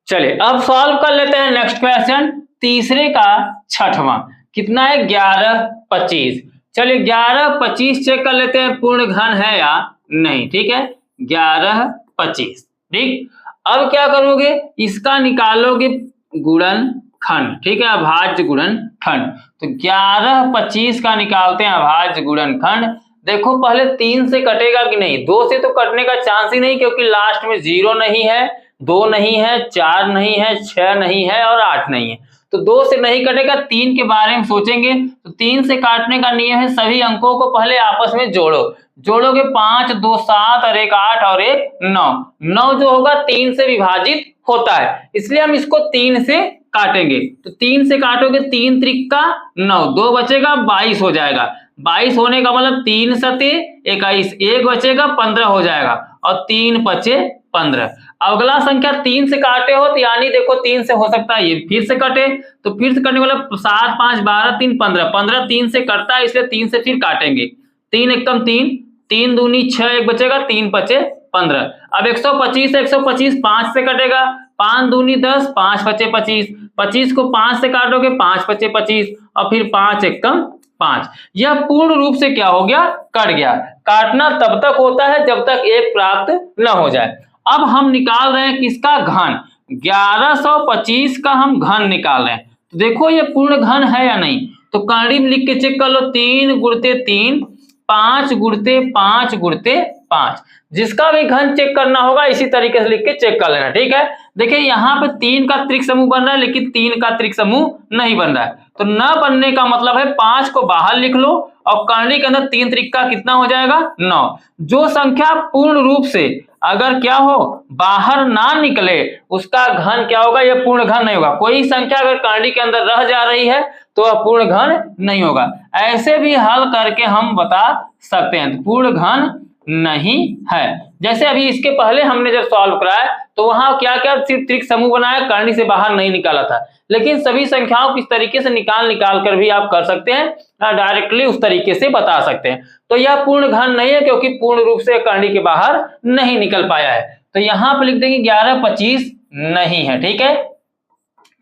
चलिए अब सॉल्व कर लेते हैं नेक्स्ट क्वेश्चन, तीसरे का छठवां। कितना है, 1125। चलिए 1125 चेक कर लेते हैं पूर्ण घन है या नहीं। ठीक है, 1125। ठीक, अब क्या करोगे, इसका निकालोगे गुणनखंड। ठीक है, अभाज्य गुणनखंड। तो 1125 का निकालते हैं अभाज्य गुणनखंड। देखो पहले 3 से कटेगा कि नहीं, 2 से तो कटने का चांस ही नहीं, क्योंकि लास्ट में 0 नहीं है, 2 नहीं है, 4 नहीं है, 6 नहीं है और 8 नहीं है, तो 2 से नहीं कटेगा। 3 के बारे में सोचेंगे तो 3 से काटने का नियम है, सभी अंकों को पहले आपस में जोड़ो। जोड़ोगे 5, 2 7 और 1 8 और 1 9। 9 जो होगा 3 से विभाजित होता है, इसलिए हम इसको 3 से काटेंगे। तो 3 से काटोगे, 3 त्रिक का 9, 2 बचेगा 22 हो जाएगा। 22 होने का मतलब 3 सते 21, 1 बचेगा 15 हो जाएगा और 3 बचे 15। अगला संख्या 3 से काटे हो तो यानी देखो 3 से हो सकता है ये फिर से कटे, तो फिर से कटने वाला 7 5 12 3 15, 15 3 से कटता है, इसलिए 3 से फिर काटेंगे। 3 एकम 3, 3 दूनी 6, 1 बचेगा, 3 बचे 15। अब 125 125 5 से कटेगा, 5 दूनी 10, 5 बचे 25, 25 को 5 से काटोगे, 5 बचे 25 और फिर 5 एकम 5। यह पूर्ण रूप से क्या हो गया, कट गया। काटना तब तक होता है जब तक 1 प्राप्त न हो जाए। अब हम निकाल रहे हैं किसका घन, 1125 का हम घन निकाल रहे हैं। तो देखो ये पूर्ण घन है या नहीं, तो कड़ी में लिख के चेक कर लो, 3 गुणते 3, 5 गुणते 5 गुणते 5। जिसका भी घन चेक करना होगा इसी तरीके से लिख के चेक कर लेना। ठीक है, देखिए यहाँ पे 3 का त्रिक समूह बन रहा है, लेकिन 3 का त्रिक समूह नहीं बन रहा है। तो न बनने का मतलब है 5 को बाहर लिख लो और करनी के अंदर 3 त्रिक का कितना हो जाएगा, 9। जो संख्या पूर्ण रूप से अगर क्या हो, बाहर ना निकले, उसका घन क्या होगा, यह पूर्ण घन नहीं होगा। कोई संख्या अगर करनी के अंदर रह जा रही है तो वह पूर्ण घन नहीं होगा। ऐसे भी हल करके हम बता सकते हैं, पूर्ण घन नहीं है। जैसे अभी इसके पहले हमने जब सॉल्व कराया तो वहां क्या क्या सिर्फ त्रिक समूह बनाया, करनी से बाहर नहीं निकाला था, लेकिन सभी संख्याओं को इस तरीके से निकाल कर भी आप कर सकते हैं, डायरेक्टली उस तरीके से बता सकते हैं। तो यह पूर्ण घन नहीं है, क्योंकि पूर्ण रूप से करनी के बाहर नहीं निकल पाया है। तो यहां पर लिख देंगे 1125 नहीं है। ठीक है,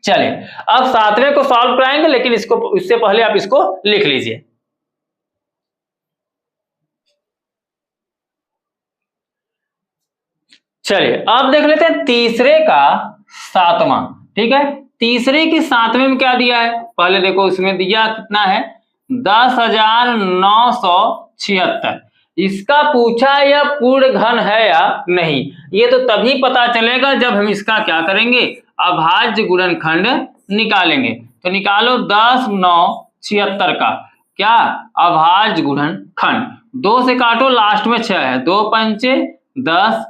चलिए अब 7वें को सॉल्व कराएंगे, लेकिन इसको इससे पहले आप इसको लिख लीजिए। चलिए अब देख लेते हैं तीसरे का 7वां। ठीक है, तीसरे की 7वें में क्या दिया है, पहले देखो उसमें दिया कितना है, 10,976। इसका पूछा यह पूर्ण घन है या नहीं। ये तो तभी पता चलेगा जब हम इसका क्या करेंगे, अभाज्य गुणनखंड निकालेंगे। तो निकालो 10,976 का क्या, अभाज्य गुणनखंड। 2 से काटो, लास्ट में 6 है, 2 पंचे 10,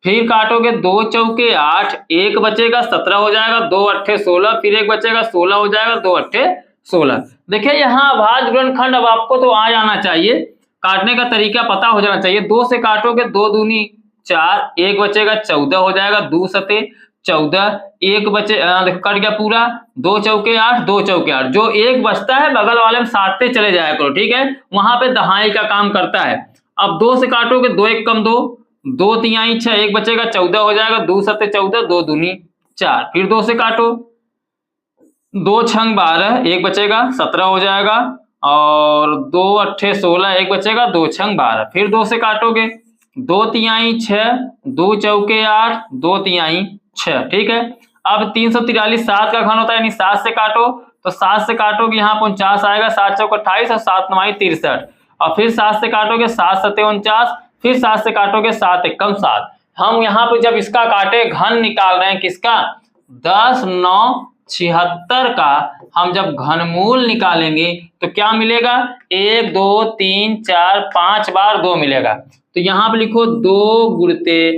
फिर काटोगे 2 चौके 8, 1 बचेगा 17 हो जाएगा, 2 अट्ठे 16, फिर 1 बचेगा 16 हो जाएगा, 2 अट्ठे 16। देखिए यहाँ अभाज्य गुणनखंड अब आपको तो आ जाना चाहिए, काटने का तरीका पता हो जाना चाहिए। 2 से काटोगे, 2 दूनी 4, 1 बचेगा 14 हो जाएगा, 2 सते 14, 1 बचे कट गया पूरा, 2 चौके 8, 2 चौके 8, जो 1 बचता है बगल वाले में साटते चले जाया करो। ठीक है, वहां पे दहाई का काम करता है। अब 2 से काटोगे, 2 1 कम 2, 2 तिहाई 6, 1 बचेगा 14 हो जाएगा, 2 सते 14, 2 दूनी 4, फिर 2 से काटो, 2 छंग 12, 1 बचेगा 17 हो जाएगा, और 2 अट्ठे 16, 1 बचेगा, 2 छंग 12, फिर 2 से काटोगे, 2 तिहाई 6, 2 चौके 8, 2 तिहाई 6। ठीक है, अब 343 7 का घन होता है, यानी 7 से काटो, तो 7 से काटोगे यहाँ 49 आएगा, 7 चौक 28 और 7 9 63, और फिर 7 से काटोगे 7 सते 49, फिर 7 से काटोगे 7 एकम 7। हम यहाँ पे जब इसका काटे घन निकाल रहे हैं किसका, 10,976 का हम जब घनमूल निकालेंगे तो क्या मिलेगा, 1 2 3 4 5 बार 2 मिलेगा। तो यहाँ पे लिखो 2 गुणते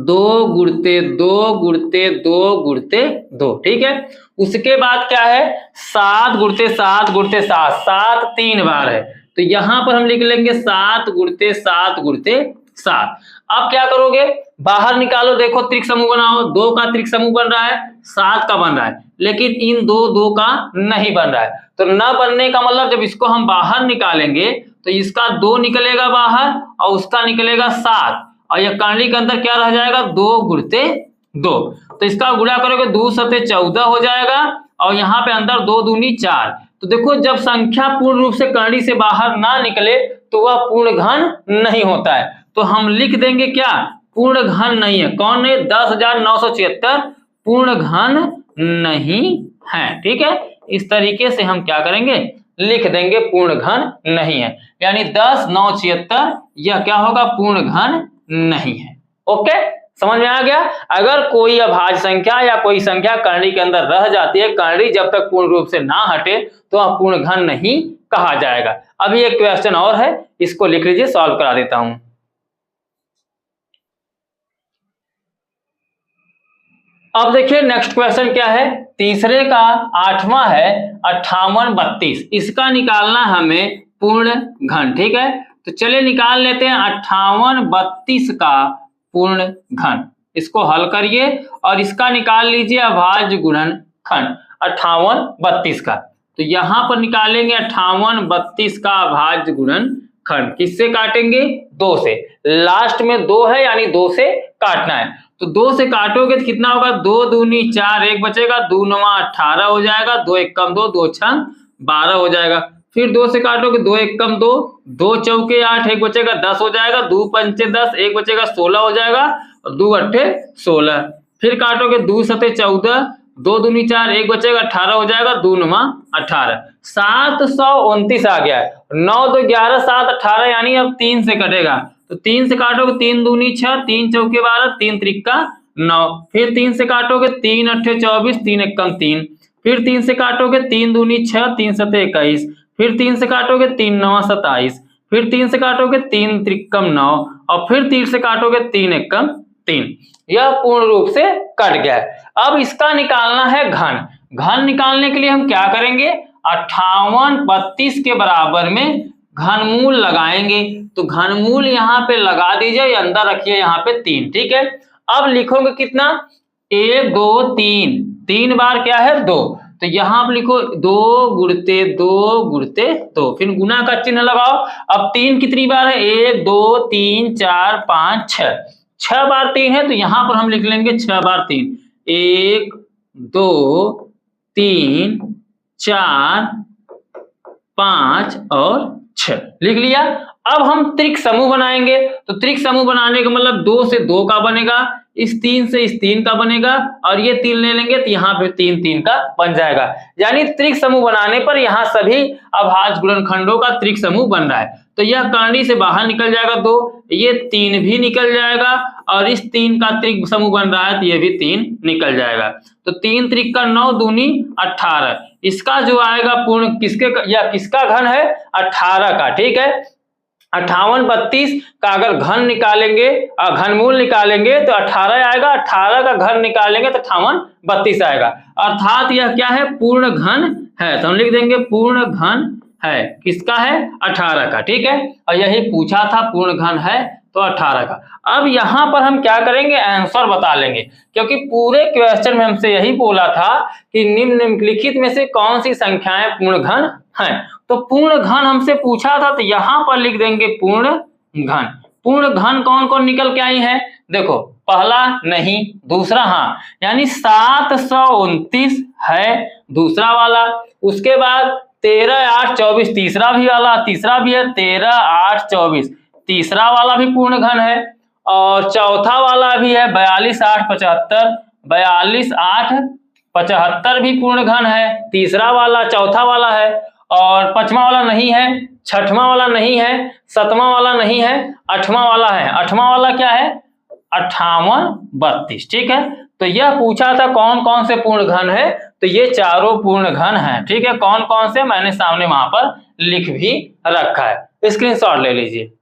दो गुणते दो गुणते दो गुणते दो, ठीक है। उसके बाद क्या है, 7 गुणते 7 गुणते 7, 7 3 बार है, तो यहां पर हम लिख लेंगे 7 गुणते 7 गुणते 7। अब क्या करोगे, बाहर निकालो, देखो त्रिक समूह बनाओ, 2 का त्रिक समूह बन रहा है, 7 का बन रहा है, लेकिन इन दो का नहीं बन रहा है। तो न बनने का मतलब जब इसको हम बाहर निकालेंगे तो इसका 2 निकलेगा बाहर और उसका निकलेगा 7, और यह कर्णी के अंदर क्या रह जाएगा, 2 गुणते 2। तो इसका गुणा करोगे 2 सते 14 हो जाएगा, और यहाँ पे अंदर 2 दूनी 4। तो देखो जब संख्या पूर्ण रूप से कर्णी से बाहर ना निकले तो वह पूर्ण घन नहीं होता है। तो हम लिख देंगे क्या, पूर्ण घन नहीं है। कौन है, 10,976 पूर्ण घन नहीं है, ठीक है। इस तरीके से हम क्या करेंगे, लिख देंगे पूर्ण घन नहीं है, यानी 10,976 यह क्या होगा, पूर्ण घन नहीं है। ओके, समझ में आ गया। अगर कोई अभाज्य संख्या या कोई संख्या कर्णी के अंदर रह जाती है, कर्णी जब तक पूर्ण रूप से ना हटे तो वह पूर्ण घन नहीं कहा जाएगा। अभी एक क्वेश्चन और है, इसको लिख लीजिए, सॉल्व करा देता हूं। अब देखिए नेक्स्ट क्वेश्चन क्या है, तीसरे का 8वां है 58 32, इसका निकालना हमें पूर्ण घन, ठीक है। तो चलिए निकाल लेते हैं 58 32 का पूर्ण घन। इसको हल करिए और इसका निकाल लीजिए अभाज्य गुणनखंड 58 32 का। तो यहां पर निकालेंगे 58 32 का अभाज्य गुणनखंड, किससे काटेंगे, 2 से। लास्ट में 2 है यानी 2 से काटना है। तो 2 से काटोगे तो कितना होगा, 2 दूनी 4, 1 बचेगा, 2 9 18 हो जाएगा, 2 1 कम 2, 2 6 12 हो जाएगा। फिर 2 से काटोगे, 2 1 कम 2, 2 चौके 8, 1 बचेगा 10 हो जाएगा, 2 पंचे 10, 1 बचेगा 16 हो जाएगा, और 2 अट्ठे 16। फिर काटोगे 2 सते 14, 2 दूनी 4, 1 बचेगा 18 हो जाएगा, 2 9 18, 729 आ गया है। 9 2 11 7 18, यानी अब 3 से कटेगा। तो 3 से काटोगे, 3 दूनी 6, 3 चौके 12, 3 त्रिका 9। फिर 3 से काटोगे, 3 अट्ठे 24, 3 1 3। फिर 3 से काटोगे, 3 दूनी 6, 3 सते 21। फिर 3 से काटोगे, 3 9 27। फिर 3 से काटोगे, 3 त्रिकम 9, और फिर 3 से काटोगे, 3 एकम 3। यह पूर्ण रूप से कट गया है। अब इसका निकालना है घन। घन निकालने के लिए हम क्या करेंगे, 58 32 के बराबर में घनमूल लगाएंगे। तो घनमूल यहाँ पे लगा दीजिए, अंदर रखिए यहाँ पे 3, ठीक है। अब लिखोगे कितना, 1 2 3, 3 बार क्या है 2, तो यहाँ आप लिखो 2 गुणते 2 गुणते 2, फिर गुना का चिन्ह लगाओ। अब 3 कितनी बार है, 1 2 3 4 5 6, 6 बार 3 है, तो यहाँ पर हम लिख लेंगे 6 बार 3, 1 2 3 4 5 और 6 लिख लिया। अब हम त्रिक समूह बनाएंगे। तो त्रिक समूह बनाने का मतलब 2 से 2 का बनेगा, इस 3 से इस 3 का बनेगा, और ये 3 ले लेंगे तो यहाँ पे 3 3 का बन जाएगा। यानी त्रिक समूह बनाने पर यहाँ सभी अभाज्य गुणनखंडों का त्रिक समूह बन रहा है। तो यह कर्णी से बाहर निकल जाएगा 2, ये 3 भी निकल जाएगा, और इस 3 का त्रिक समूह बन रहा है तो ये भी 3 निकल जाएगा। तो 3 त्रिक का 9 दूनी 18, इसका जो आएगा पूर्ण किसके या किसका घन है, 18 का, ठीक है। 58 32 का अगर घन निकालेंगे और घनमूल निकालेंगे तो 18 आएगा, 18 का घन निकालेंगे तो 58 32 आएगा, अर्थात यह क्या है, पूर्ण घन है। तो हम लिख देंगे पूर्ण घन है, किसका है, 18 का, ठीक है। और यही पूछा था, पूर्ण घन है तो 18 का। अब यहां पर हम क्या करेंगे, आंसर बता लेंगे, क्योंकि पूरे क्वेश्चन में हमसे यही बोला था कि निम्नलिखित में से कौन सी संख्याएं पूर्ण घन हैं। तो पूर्ण घन हमसे पूछा था, तो यहां पर लिख देंगे पूर्ण घन। पूर्ण घन कौन कौन निकल के आई है, देखो पहला नहीं, दूसरा हाँ, यानी 729 है दूसरा वाला। उसके बाद 13 8 24 तीसरा भी वाला, तीसरा भी है 13 8 24, तीसरा वाला भी पूर्ण घन है। और चौथा वाला भी है 42 8 75, 42 8 75 भी पूर्ण घन है, तीसरा वाला चौथा वाला है। और 5वां वाला नहीं है, 6वां वाला नहीं है, 7वां वाला नहीं है, 8वां वाला है। 8वां वाला क्या है, 58 32, ठीक है। तो यह पूछा था कौन कौन से पूर्ण घन है, तो ये चारों पूर्ण घन हैं, ठीक है। कौन कौन से मैंने सामने वहां पर लिख भी रखा है, स्क्रीनशॉट ले लीजिए।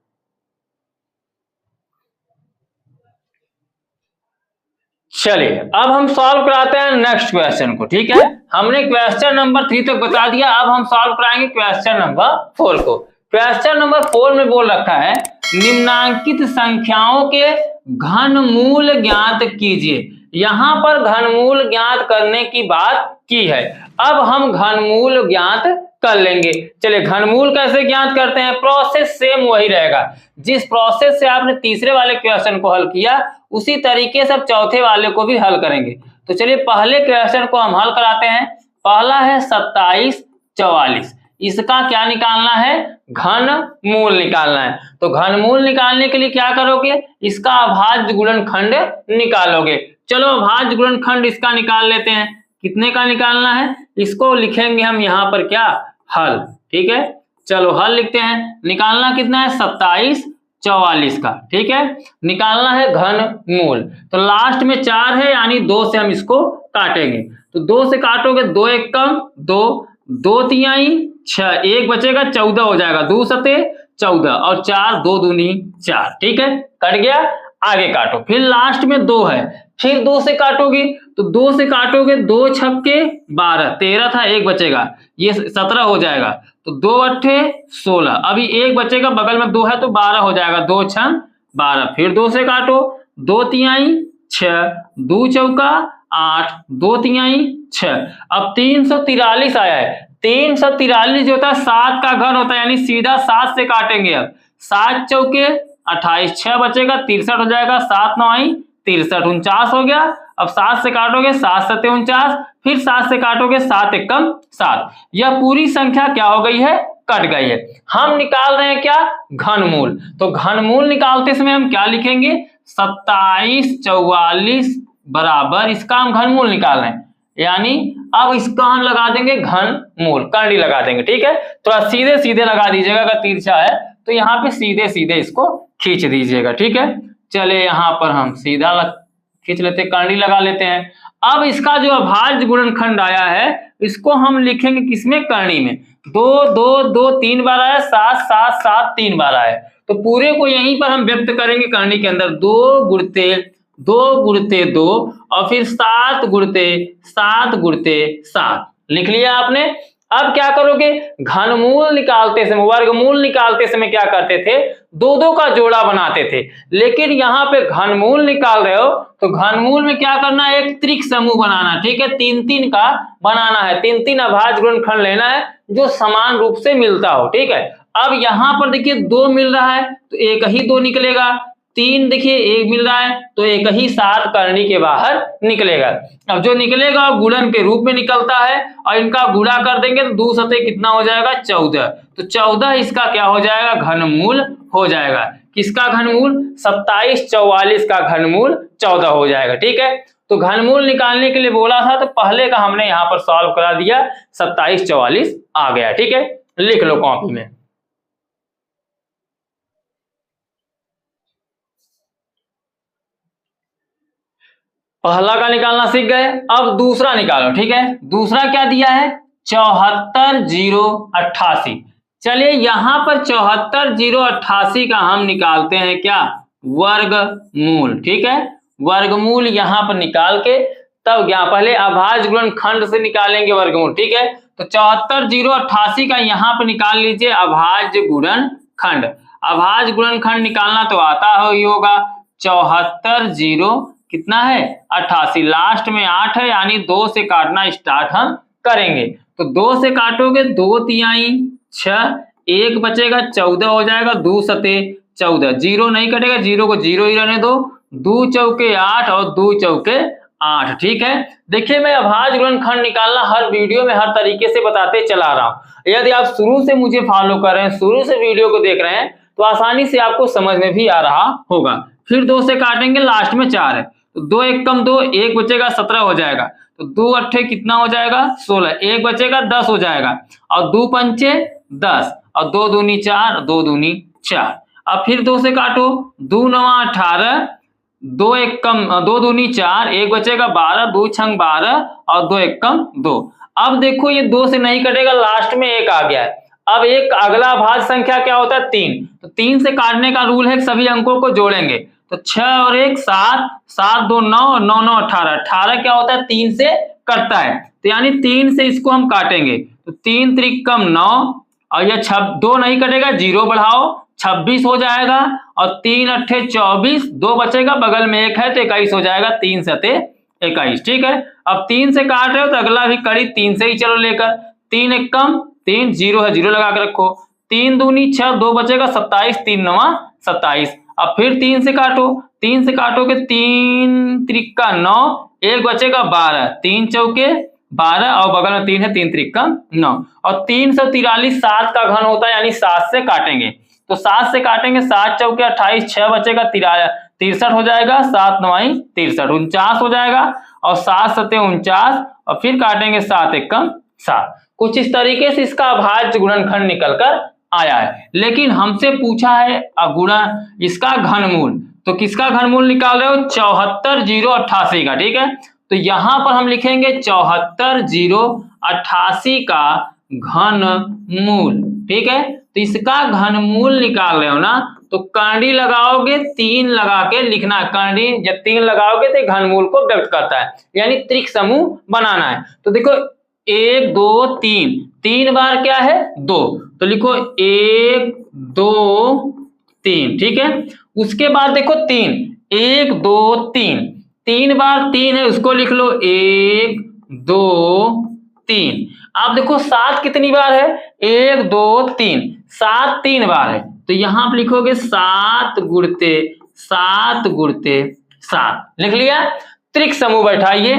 चलिए अब हम सॉल्व कराते हैं नेक्स्ट क्वेश्चन को। ठीक है, हमने क्वेश्चन नंबर 3 तक बता दिया, अब हम सॉल्व कराएंगे क्वेश्चन नंबर 4 को। क्वेश्चन नंबर 4 में बोल रखा है निम्नांकित संख्याओं के घनमूल ज्ञात कीजिए। यहां पर घनमूल ज्ञात करने की बात की है, अब हम घनमूल ज्ञात कर लेंगे। चलिए घनमूल कैसे ज्ञात करते हैं, प्रोसेस सेम वही रहेगा। जिस प्रोसेस से आपने तीसरे वाले क्वेश्चन को हल किया उसी तरीके से अब चौथे वाले को भी हल करेंगे। तो चलिए पहले क्वेश्चन को हम हल कराते हैं। पहला है 27 44, इसका क्या निकालना है, घनमूल निकालना है। तो घनमूल निकालने के लिए क्या करोगे, इसका अभाज्य गुणनखंड निकालोगे। चलो अभाज्य गुणनखंड इसका निकाल लेते हैं। कितने का निकालना है, इसको लिखेंगे हम यहाँ पर क्या, हल। ठीक है, चलो हल लिखते हैं। निकालना कितना है, 27 44 का। ठीक है, निकालना है घनमूल। तो लास्ट में 4 है यानी 2 से हम इसको काटेंगे। तो 2 से काटोगे, 2 एक कम 2, 2 तिहाई 6, 1 बचेगा 14 हो जाएगा, 2 सते 14 और 4 2 दूनी 4। ठीक है, कट गया। आगे काटो, फिर लास्ट में 2 है, फिर 2 से काटोगे। तो 2 से काटोगे, 2 छक्के 12, 13 था 1 बचेगा, ये 17 हो जाएगा। तो 2 अट्ठे 16, अभी 1 बचेगा, बगल में 2 है तो 12 हो जाएगा, 2 छह 12। फिर 2 से काटो, 2 तिहाई 6, 2 चौका 8, 2 तिहाई 6। अब 343 आया है। 343 जो होता है 7 का घन होता है, यानी सीधा 7 से काटेंगे। अब 7 चौके 28, 6 बचेगा 63 हो जाएगा, 7 9 आई 63, 49 हो गया। अब 7 से काटोगे, 7 सते 49, फिर 7 से काटोगे, 7 एकम 7। यह पूरी संख्या क्या हो गई है, कट गई है। हम निकाल रहे हैं क्या, घनमूल। तो घनमूल निकालते समय हम क्या लिखेंगे, 27 44 बराबर, इसका हम घनमूल निकाल रहे हैं, यानी अब इसका हम लगा देंगे घनमूल, करनी लगा देंगे। ठीक है, थोड़ा सीधे सीधे लगा दीजिएगा, अगर तिरछा है तो यहाँ पे सीधे सीधे इसको खींच दीजिएगा। ठीक है, चले यहाँ पर हम सीधा खींच लेते, करनी लगा लेते हैं। अब इसका जो अभाज्य गुणनखंड आया है इसको हम लिखेंगे किसमें, करनी में। 2 2 2 3 बार आया, 7 7 7 3 बार आया, तो पूरे को यहीं पर हम व्यक्त करेंगे करनी के अंदर। 2 गुणते 2 गुणते 2 और फिर 7 गुणते 7 गुणते 7 लिख लिया आपने। अब क्या करोगे, घनमूल निकालते समय, वर्गमूल निकालते समय क्या करते थे, 2 2 का जोड़ा बनाते थे। लेकिन यहाँ पे घनमूल निकाल रहे हो तो घनमूल में क्या करना है, एक त्रिक समूह बनाना। ठीक है, 3 3 का बनाना है, 3 3 अभाज्य गुणनखंड लेना है जो समान रूप से मिलता हो। ठीक है, अब यहाँ पर देखिए 2 मिल रहा है तो एक ही 2 निकलेगा, 3 देखिए 1 मिल रहा है तो एक ही 7 करनी के बाहर निकलेगा। अब जो निकलेगा वो गुणन के रूप में निकलता है और इनका गुणा कर देंगे तो 2 सते कितना हो जाएगा, 14। तो 14 इसका क्या हो जाएगा, घनमूल हो जाएगा। किसका घनमूल, 27 44 का घनमूल 14 हो जाएगा। ठीक है, तो घनमूल निकालने के लिए बोला था तो पहले का हमने यहाँ पर सॉल्व करा दिया, 27 44 आ गया। ठीक है, लिख लो कॉपी में। पहला का निकालना सीख गए, अब दूसरा निकालो। ठीक है, दूसरा क्या दिया है, 74 0 88। चलिए यहाँ पर 74 0 88 का हम निकालते हैं क्या, वर्गमूल। ठीक है, वर्गमूल यहाँ पर निकाल के तब यहाँ पहले अभाज्य गुणनखंड से निकालेंगे वर्गमूल। ठीक है, तो 74 0 88 का यहाँ पर निकाल लीजिए अभाज्य गुणनखंड। अभाज्य गुणनखंड निकालना तो आता ही होगा। 74 0 कितना है, 88, लास्ट में 8 है यानी 2 से काटना स्टार्ट हम करेंगे। तो 2 से काटोगे, 2 तिहाई 6, 1 बचेगा 14 हो जाएगा, 2 सते 14, 0 नहीं कटेगा, 0 को 0 ही रहने दो, 2 चौके 8 और 2 चौके 8। ठीक है, देखिए मैं अभाज्य गुणनखंड निकालना हर वीडियो में हर तरीके से बताते चला रहा हूं। यदि आप शुरू से मुझे फॉलो कर रहे हैं, शुरू से वीडियो को देख रहे हैं तो आसानी से आपको समझ में भी आ रहा होगा। फिर 2 से काटेंगे, लास्ट में 4 है तो 2 एक कम 2, 1 बचेगा 17 हो जाएगा। तो 2 अट्ठे कितना हो जाएगा, 16, 1 बचेगा 10 हो जाएगा और 2 पंचे 10 और 2 दूनी 4, 2 दूनी 4। अब फिर 2 से काटो, 2 9 18, 2 एक कम 2 दूनी 4, 1 बचेगा 12, 2 छंग 12 और 2 एक कम 2। अब देखो ये 2 से नहीं कटेगा, लास्ट में 1 आ गया है। अब एक अगला भाज्य संख्या क्या होता है, 3। तो 3 से काटने का रूल है, सभी अंकों को जोड़ेंगे। तो 6 और 1 7, 7 2 9 और 9 9 18, 18 क्या होता है 3 से कटता है, तो यानी 3 से इसको हम काटेंगे, तो 3 त्रिकम 9 और यह 2 नहीं कटेगा, 0 बढ़ाओ 26 हो जाएगा और 3 अट्ठे 24, 2 बचेगा, बगल में 1 है तो 21 हो जाएगा, 3 सते 21। ठीक है, अब 3 से काट रहे हो तो अगला भी कड़ी 3 से ही चलो लेकर, 3 एक कम 3, 0 है 0 लगा के रखो, 3 दूनी 6, 2 बचेगा 27, 3 9 27। अब फिर 3 से काटो, 3 से काटोगे 3 त्रिका 9, 1 बचेगा 12, 3 चौके 12 और बगल में 3 है, 3 त्रिका 9 और 343 7 का घन होता है, यानी 7 से काटेंगे, तो 7 से काटेंगे, 7 चौके 28, 6 बचेगा 63 हो जाएगा, 7 9 63, 49 हो जाएगा और 7 सते 49 और फिर काटेंगे 7 एकम 7। कुछ इस तरीके से इसका अभाज्य गुणनखंड निकलकर आया है, लेकिन हमसे पूछा है गुणा इसका घनमूल, तो किसका घनमूल निकाल रहे हो 74,088 का। ठीक है, तो यहां पर हम लिखेंगे 74,088 का घनमूल। ठीक है, तो इसका घनमूल निकाल रहे हो ना, तो करंडी लगाओगे 3 लगा के लिखना, करंडी जब 3 लगाओगे तो घनमूल को व्यक्त करता है, यानी त्रिक समूह बनाना है। तो देखो 1 2 3, 3 बार क्या है 2, तो लिखो 1 2 3। ठीक है, उसके बाद देखो 3 1 2 3, 3 बार 3 है, उसको लिख लो 1 2 3। आप देखो 7 कितनी बार है 1 2 3, 7 3 बार है, तो यहां आप लिखोगे 7 गुणते 7 गुणते 7, लिख लिया। त्रिक समूह बैठाइए,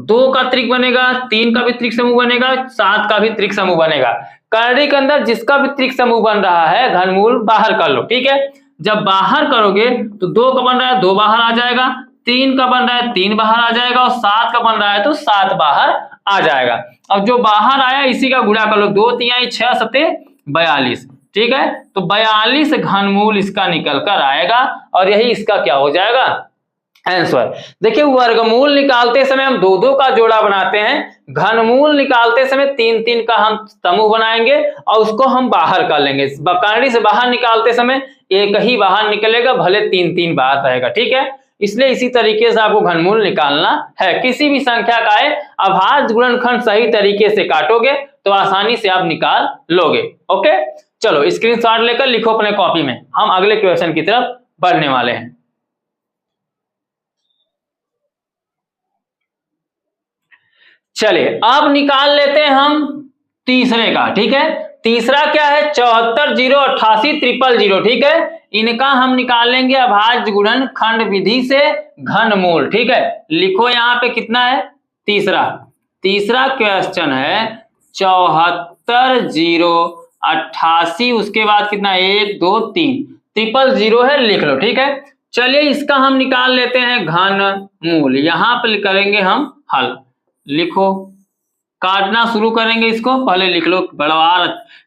2 का त्रिक बनेगा, 3 का भी त्रिक समूह बनेगा, 7 का भी त्रिक समूह बनेगा। करंडी के अंदर जिसका भी त्रिक समूह बन रहा है घनमूल बाहर कर लो। ठीक है, जब बाहर करोगे तो 2 का बन रहा है 2 बाहर आ जाएगा, 3 का बन रहा है 3 बाहर आ जाएगा और 7 का बन रहा है तो 7 बाहर आ जाएगा। अब जो बाहर आया इसी का गुणा कर लो, 2 3 6 सते 42। ठीक है, तो 42 घनमूल इसका निकल कर आएगा और यही इसका क्या हो जाएगा आंसर। देखिए वर्गमूल निकालते समय हम 2 2 का जोड़ा बनाते हैं, घनमूल निकालते समय 3 3 का हम समूह बनाएंगे और उसको हम बाहर कर लेंगे। करंडी से बाहर निकालते समय एक ही बाहर निकलेगा, भले 3 3 बाहर रहेगा। ठीक है, इसलिए इसी तरीके से आपको घनमूल निकालना है। किसी भी संख्या का अभाज्य गुणनखंड सही तरीके से काटोगे तो आसानी से आप निकाल लोगे। ओके, चलो स्क्रीनशॉट लेकर लिखो अपने कॉपी में, हम अगले क्वेश्चन की तरफ बढ़ने वाले हैं। चलिए अब निकाल लेते हैं हम तीसरे का। ठीक है, तीसरा क्या है 74,088 000। ठीक है, इनका हम निकाल लेंगे अभाज्य गुणनखंड विधि से घनमूल। ठीक है, लिखो यहाँ पे कितना है तीसरा क्वेश्चन है 74,088, उसके बाद कितना 1 2 3 000 है, लिख लो। ठीक है, चलिए इसका हम निकाल लेते हैं घनमूल। यहां पर करेंगे हम हल, लिखो काटना शुरू करेंगे इसको, पहले लिख लो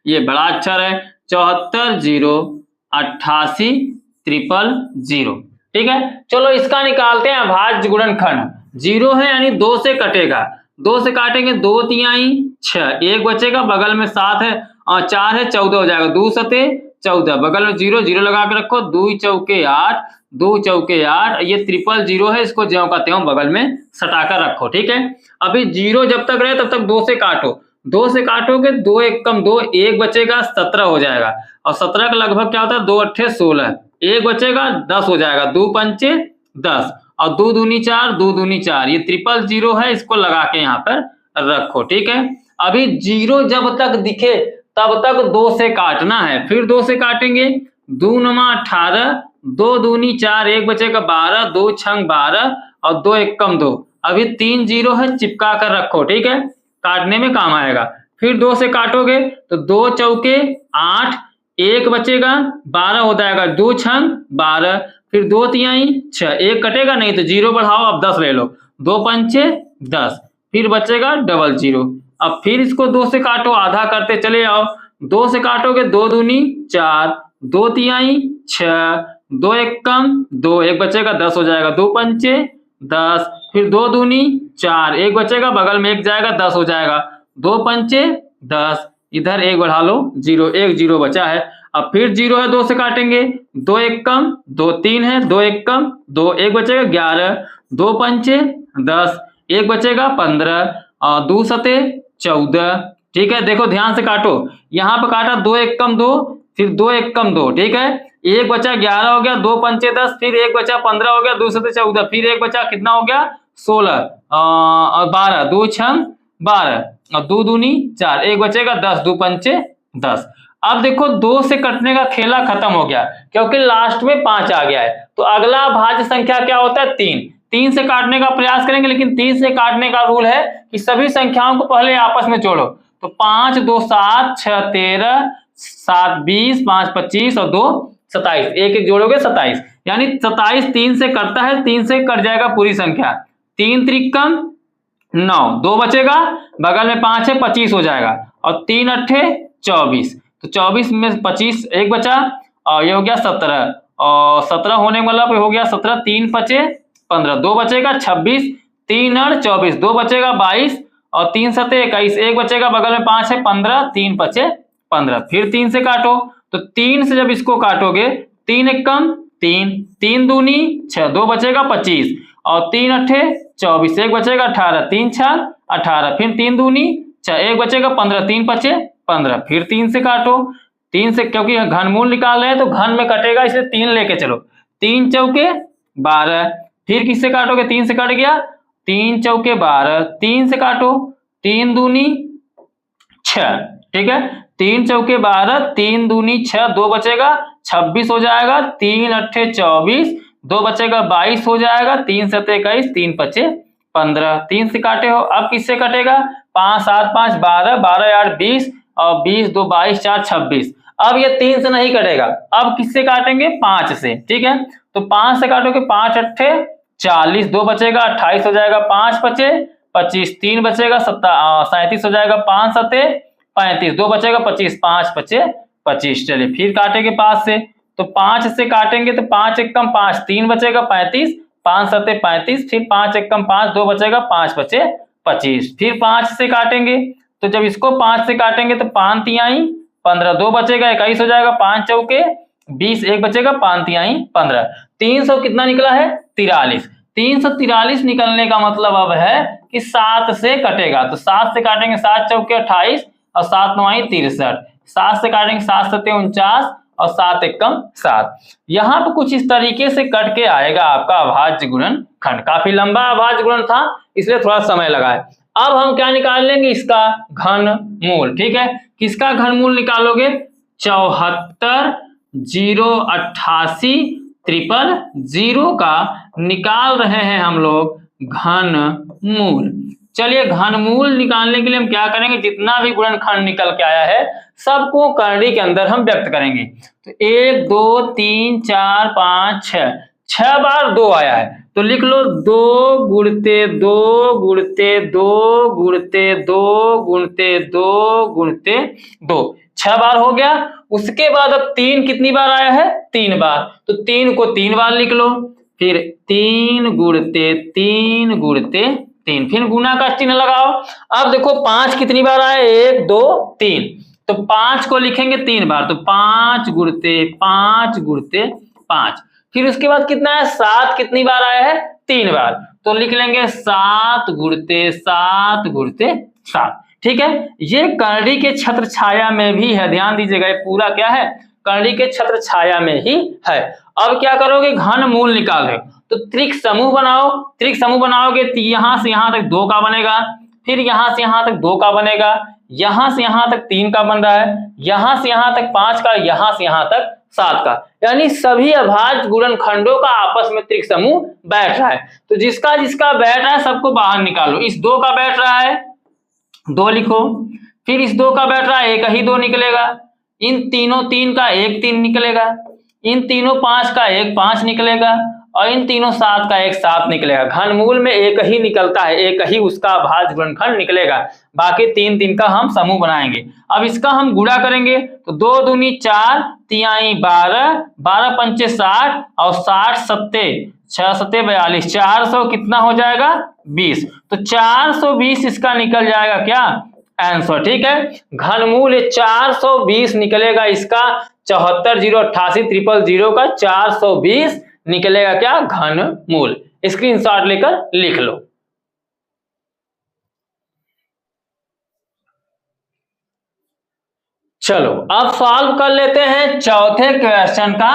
ये बड़ा अक्षर है 74,088 000। ठीक है, चलो इसका निकालते हैं अभाज्य गुणनखंड। 0 है यानी 2 से कटेगा, 2 से काटेंगे 2 3 6, 1 बचेगा, बगल में 7 है और 4 है 14 हो जाएगा, 2 सते 14, बगल में 0 0 लगा के रखो, 2 चौके 8, 2 चौके 8, ये 000 है, इसको ज्यों का त्यों बगल में सटाकर रखो। ठीक है, अभी 0 जब तक रहे तब तक 2 से काटो, 2 से काटोगे 2 1 कम 2, 1 बचेगा 17 हो जाएगा और 17 का लगभग क्या होता है 2 अट्ठे 16, 1 बचेगा 10 हो जाएगा, 2 पंचे 10 और 2 दूनी 4, 2 दूनी 4, ये 000 है, इसको लगा के यहाँ पर रखो। ठीक है, अभी 0 जब तक दिखे तब तक 2 से काटना है, फिर 2 से काटेंगे, 2 9 18, 2 दूनी 4, 1 बचेगा 12, 2 छंग 12 और 2 1 कम 2, अभी 3 0 है, चिपका कर रखो। ठीक है, काटने में काम आएगा। फिर 2 से काटोगे तो 2 चौके 8, 1 बचेगा 12 हो जाएगा, 2 छंग 12, फिर 2 3 6, 1 कटेगा नहीं तो 0 बढ़ाओ, अब 10 ले लो, 2 पंचे 10, फिर बचेगा 00। अब फिर इसको 2 से काटो, आधा करते चले आओ, 2 से काटोगे 2 दूनी 4, 2 3 6, 2 1 कम 2, 1 बचेगा 10 हो जाएगा, 2 पंचे 10, फिर 2 दूनी 4, 1 बचेगा, बगल में 1 जाएगा 10 हो जाएगा, 2 पंचे 10, इधर 1 बढ़ा लो 0, 1 0 बचा है। अब फिर 0 है, 2 से काटेंगे, 2 एक कम 2 3 है, 2 एक कम 2 1 बचेगा 11, 2 पंचे 10, 1 बचेगा 15 और 2 सते 14। ठीक है, देखो ध्यान से काटो, यहाँ पे काटा 2 एक कम 2, फिर 2 एक कम 2, ठीक है, 1 बचा 11 हो गया, 2 पंचे 10, फिर 1 बचा 15 हो गया, 2 सते 14, फिर 1 बचा कितना हो गया 16 और 12, 2 छम 12 और 2 दूनी 4, 1 बचेगा 10, 2 पंचे 10। अब देखो 2 से कटने का खेला खत्म हो गया क्योंकि लास्ट में 5 आ गया है, तो अगला भाज्य संख्या क्या होता है 3। 3 से काटने का प्रयास करेंगे, लेकिन 3 से काटने का रूल है कि सभी संख्याओं को पहले आपस में जोड़ो। तो 5 2 7 6 13 7 20 5 25 और 2 27, एक एक जोड़ोगे 27, यानी 27 3 से कटता है, 3 से कट जाएगा पूरी संख्या, 3 त्रिकम 9, 2 बचेगा, बगल में 5 है 25 हो जाएगा और 3 अट्ठे 24, तो 24 में 25 एक बचा और ये हो गया 17 और 17 होने वाला हो गया 17, 3 पचे 15, 2 बचेगा 26, 3 और 24, 2 बचेगा 22 और 3 सते 21, एक बचेगा, बगल में 5 है 15, 3 पचे 15, फिर 3 से काटो, तो 3 से जब इसको काटोगे 3 एक कम 3, 3 दूनी 6, 2 बचेगा 25 और 3 अट्ठे 24, एक बचेगा 18, 3 छह 18, फिर 3 दूनी 6, एक बचेगा 15, 3 पचे 15, फिर 3 से काटो, 3 से क्योंकि घनमूल निकाल रहे हैं तो घन में कटेगा, इसलिए 3 लेके चलो, 3 चौके 12, फिर किससे काटोगे, 3 से कट गया, 3 चौके 12, 3 से काटो, 3 दूनी 6, ठीक है, 3 चौके 12, 3 दूनी 6, 2 बचेगा 26 हो जाएगा, 3 अट्ठे 24, 2 बचेगा 22 हो जाएगा, 3 सते 21, 3 पचे 15, 3 से काटे हो, अब किससे कटेगा, 5 7 5 12, 12 8 20 और 20 2 22 4 26। अब ये 3 से नहीं कटेगा, अब किससे काटेंगे, 5 से, ठीक है, तो 5 से काटोगे, 5 अट्ठे 40, 2 बचेगा 28 हो जाएगा, 5 पचे 25, 3 बचेगा 37 हो जाएगा, 5 सते 35, 2 बचेगा 25, 5 पचे 25। चलिए फिर काटेंगे 5 से, तो 5 से काटेंगे तो 5 एक कम 5, 3 बचेगा 35, 5 सते 35, फिर 5 एक कम 5, 2 बचेगा, 5 बचे 25, फिर 5 से काटेंगे, तो जब इसको 5 से काटेंगे तो 5 तिहाई 15, 2 बचेगा 21 हो जाएगा, 5 चौके 20, एक बचेगा, 5 तिहाई 15, 300 कितना निकला है 43। 343 निकलने का मतलब अब है कि 7 से कटेगा, तो 7 से काटेंगे, 7 चौके 28 और 7 9 63, 7 से काटेंगे, 7 सते 49 और 7 एक कम 7। यहाँ पे कुछ इस तरीके से कट के आएगा आपका अभाज्य गुणनखंड, काफी लंबा अभाज्य गुणन था इसलिए थोड़ा समय लगा है। अब हम क्या निकाल लेंगे, इसका घनमूल, ठीक है, किसका घनमूल निकालोगे, 74 0 88 ट्रिपल 0 का निकाल रहे हैं हम लोग घनमूल। चलिए घनमूल निकालने के लिए हम क्या करेंगे, जितना भी गुणनखंड निकल के आया है सबको करड़ी के अंदर हम व्यक्त करेंगे। तो 1 2 3 4 5 6, 6 बार 2 आया है तो लिख लो 2 गुणते 2 गुणते 2 गुणते 2 गुणते 2 गुणते 2, 6 बार हो गया। उसके बाद अब 3 कितनी बार आया है, 3 बार, तो 3 को 3 बार लिख लो, फिर 3 गुणते 3 गुणते 3, फिर गुना का चिन्ह लगाओ। अब देखो 5 कितनी बार आया, 1 2 3, तो 5 को लिखेंगे 3 बार, तो 5 गुणते 5 गुणते 5, फिर उसके बाद कितना है 7 कितनी बार आया है, 3 बार, तो लिख लेंगे 7 गुणते 7 गुणते 7। ठीक है, ये करड़ी के छत्र छाया में भी है, ध्यान दीजिएगा, ये पूरा क्या है, करड़ी के छत्र छाया में ही है। अब क्या करोगे, घनमूल निकाल रहे, तो त्रिक समूह बनाओ, त्रिक समूह बनाओगे तो यहां से यहां तक 2 का बनेगा, फिर यहां से यहां तक 2 का बनेगा, यहां से यहां तक 3 का बन रहा है, यहां से यहां तक 5 का, यहां से यहां तक 7 का, यानी सभी अभाज्य गुणनखंडों का आपस में त्रिक समूह बैठ रहा है। तो जिसका जिसका बैठ रहा है सबको बाहर निकालो। इस 2 का बैठ रहा है 2 लिखो, फिर इस 2 का बैठ रहा है 1 ही 2 निकलेगा, इन तीनों 3 का 1 3 निकलेगा, इन तीनों 5 का 1 5 निकलेगा, और इन तीनों 7 का 1 7 निकलेगा। घनमूल में 1 ही निकलता है, 1 ही उसका अभाज्य गुणनखंड निकलेगा, बाकी 3 3 का हम समूह बनाएंगे। अब इसका हम गुणा करेंगे, तो 2 दूनी 4 तिहाई 12, 12 पंचे 60 और 60 सत्ते 6 सत्ते 42, 400 कितना हो जाएगा 20, तो 420 इसका निकल जाएगा क्या आंसर। ठीक है, घनमूल 420 निकलेगा इसका, 74088000 का 420 निकलेगा क्या, घनमूल। स्क्रीनशॉट लेकर लिख लो। चलो अब सॉल्व कर लेते हैं चौथे क्वेश्चन का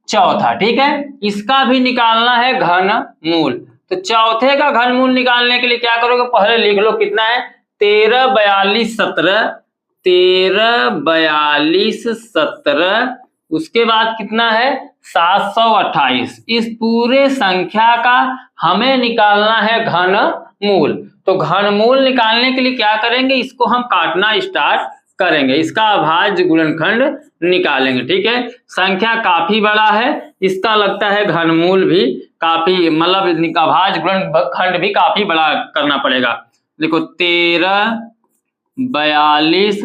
चौथा। ठीक है, इसका भी निकालना है घनमूल। तो चौथे का घनमूल निकालने के लिए क्या करोगे, पहले लिख लो कितना है, 13 42 17, 13 42 17, उसके बाद कितना है 728। इस पूरे संख्या का हमें निकालना है घनमूल। तो घनमूल निकालने के लिए क्या करेंगे, इसको हम काटना स्टार्ट करेंगे, इसका अभाज्य गुणनखंड निकालेंगे। ठीक है, संख्या काफी बड़ा है, इसका लगता है घनमूल भी काफी, मतलब अभाज्य गुणनखंड भी काफी बड़ा करना पड़ेगा। देखो 13 42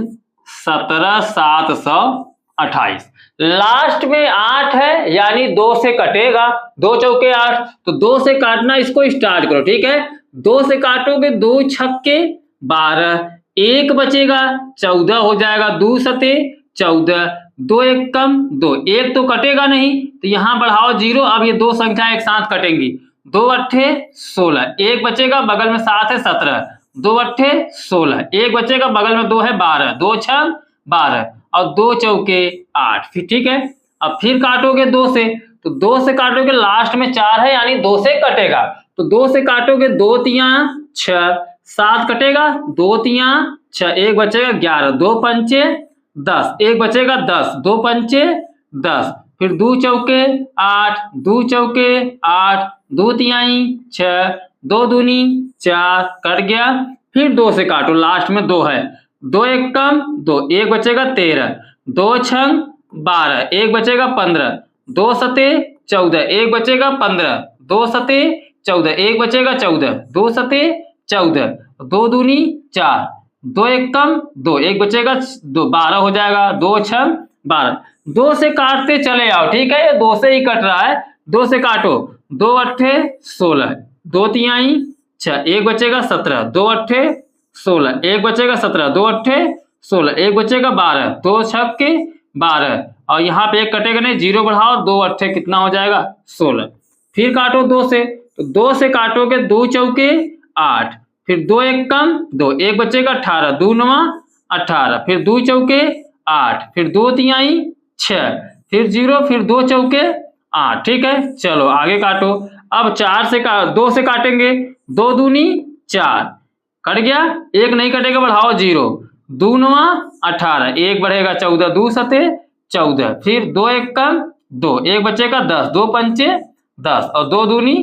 17 728, लास्ट में 8 है यानी 2 से कटेगा, 2 चौके 8, तो 2 से काटना इसको स्टार्ट करो। ठीक है, 2 से काटोगे 2 छक्के 12, 1 बचेगा 14 हो जाएगा, 2 सते 14, 2 एक कम 2, 1 तो कटेगा नहीं तो यहां बढ़ाओ 0। अब ये दो संख्या एक साथ कटेंगी, 2 अट्ठे 16, 1 बचेगा बगल में 7 है 17, 2 अट्ठे 16, 1 बचेगा बगल में 2 है 12, 2 छह 12 और 2 चौके 8। फिर ठीक है, अब फिर काटोगे 2 से, तो 2 से काटोगे लास्ट में 4 है यानी 2 से कटेगा, तो 2 से काटोगे 2 तिया 6, 7 कटेगा 2 तिया 6, 1 बचेगा 11, 2 पंचे 10, 1 बचेगा 10, 2 पंचे 10, फिर 2 चौके 8, 2 चौके 8, 2 तिहाई 6, 2 दूनी 4, कट गया। फिर 2 से काटो, लास्ट में 2 है, 2 एक कम 2, 1 बचेगा 13, 2 छंग 12, 1 बचेगा 15, 2 सते 14, 1 बचेगा 15, 2 सते 14, 1 बचेगा 14, 2 सते 14, 2 दूनी 4, 2 एक कम 2, 1 बचेगा 2, 12 हो जाएगा, 2 छंग 12। 2 से काटते चले आओ। ठीक है, ये 2 से ही कट रहा है, 2 से काटो, 2 अट्ठे 16, 2 तिहाई 6, 1 बचेगा 17, 2 अट्ठे 16, 1 बचेगा 17, 2 अट्ठे 16, 1 बचेगा 12, 2 छक्के 12 और यहाँ पे 1 कटेगा नहीं, 0 बढ़ाओ, 2 अट्ठे कितना हो जाएगा 16। फिर काटो 2 से, तो 2 से काटोगे 2 चौके 8, फिर 2 एक कम 2, 1 बचेगा 18, 2 नवा 18, फिर 2 चौके 8, फिर 2 तिहाई 6, फिर 0, फिर 2 चौके 8। ठीक है, चलो आगे काटो। अब 2 से काटेंगे, 2 दूनी 4, कट गया, 1 नहीं कटेगा बढ़ाओ 0, 2 नवा 18, 1 बढ़ेगा 14, 2 सते 14, फिर 2 एक कम 2, 1 बचेगा 10, 2 पंचे 10 और 2 दूनी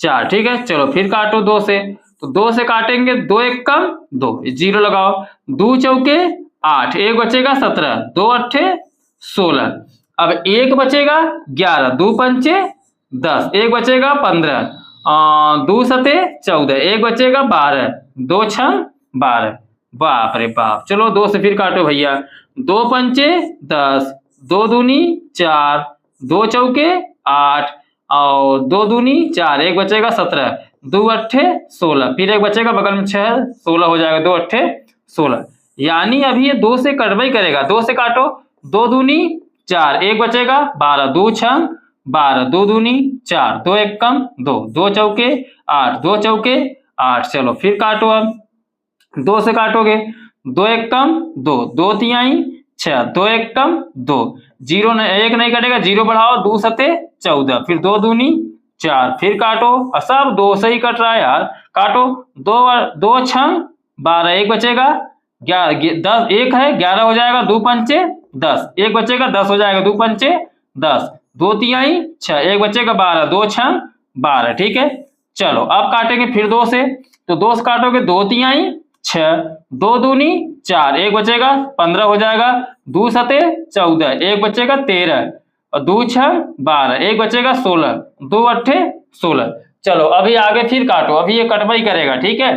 4। ठीक है, चलो फिर काटो 2 से, तो 2 से काटेंगे, 2 एक कम 2, 0 लगाओ, 2 चौके 8, 1 बचेगा 17, 2 अट्ठे 16, अब 1 बचेगा 11, 2 पंचे 10, 1 बचेगा 15, 2 सते 14, 1 बचेगा 12, 2 छंग 12। बाप रे बाप, चलो 2 से फिर काटो भैया, 2 पंचे 10, 2 दूनी 4, 2 चौके 8 और 2 दूनी 4, 1 बचेगा 17, 2 अट्ठे 16, फिर 1 बचेगा बगल में 6, 16 हो जाएगा, 2 अट्ठे 16, यानी अभी ये 2 से कटवाई करेगा। 2 से काटो, 2 दूनी 4, 1 बचेगा 12, 2 छंग 12, 2 दूनी 4, 2 एक कम 2, 2 चौके 8, 2 चौके 8। चलो फिर काटो, अब 2 से काटोगे, 2 एक कम 2, 2 तिहाई 6, 2 एक कम 2, 0 1 नहीं कटेगा, 0 बढ़ाओ, 2 सते 14, फिर 2 दूनी 4, फिर काटो, सब 2 से ही कट रहा है यार, काटो, 2 छंग 12, 1 बचेगा 10, 1 है 11 हो जाएगा, 2 पंचे 10, 1 बचेगा 10 हो जाएगा, 2 पंचे 10, 2 तिहाई 6, 1 बचेगा 12, 2 छंग 12। ठीक है, चलो अब काटेंगे फिर 2 से, तो 2 से काटोगे, 2 तिहाई 6, 2 दूनी 4, 1 बचेगा 15 हो जाएगा, 2 सते 14, 1 बचेगा 13 और 2 छंग 12, 1 बचेगा 16, 2 अट्ठे 16। चलो अभी आगे फिर काटो, अभी ये कटवाई करेगा। ठीक है,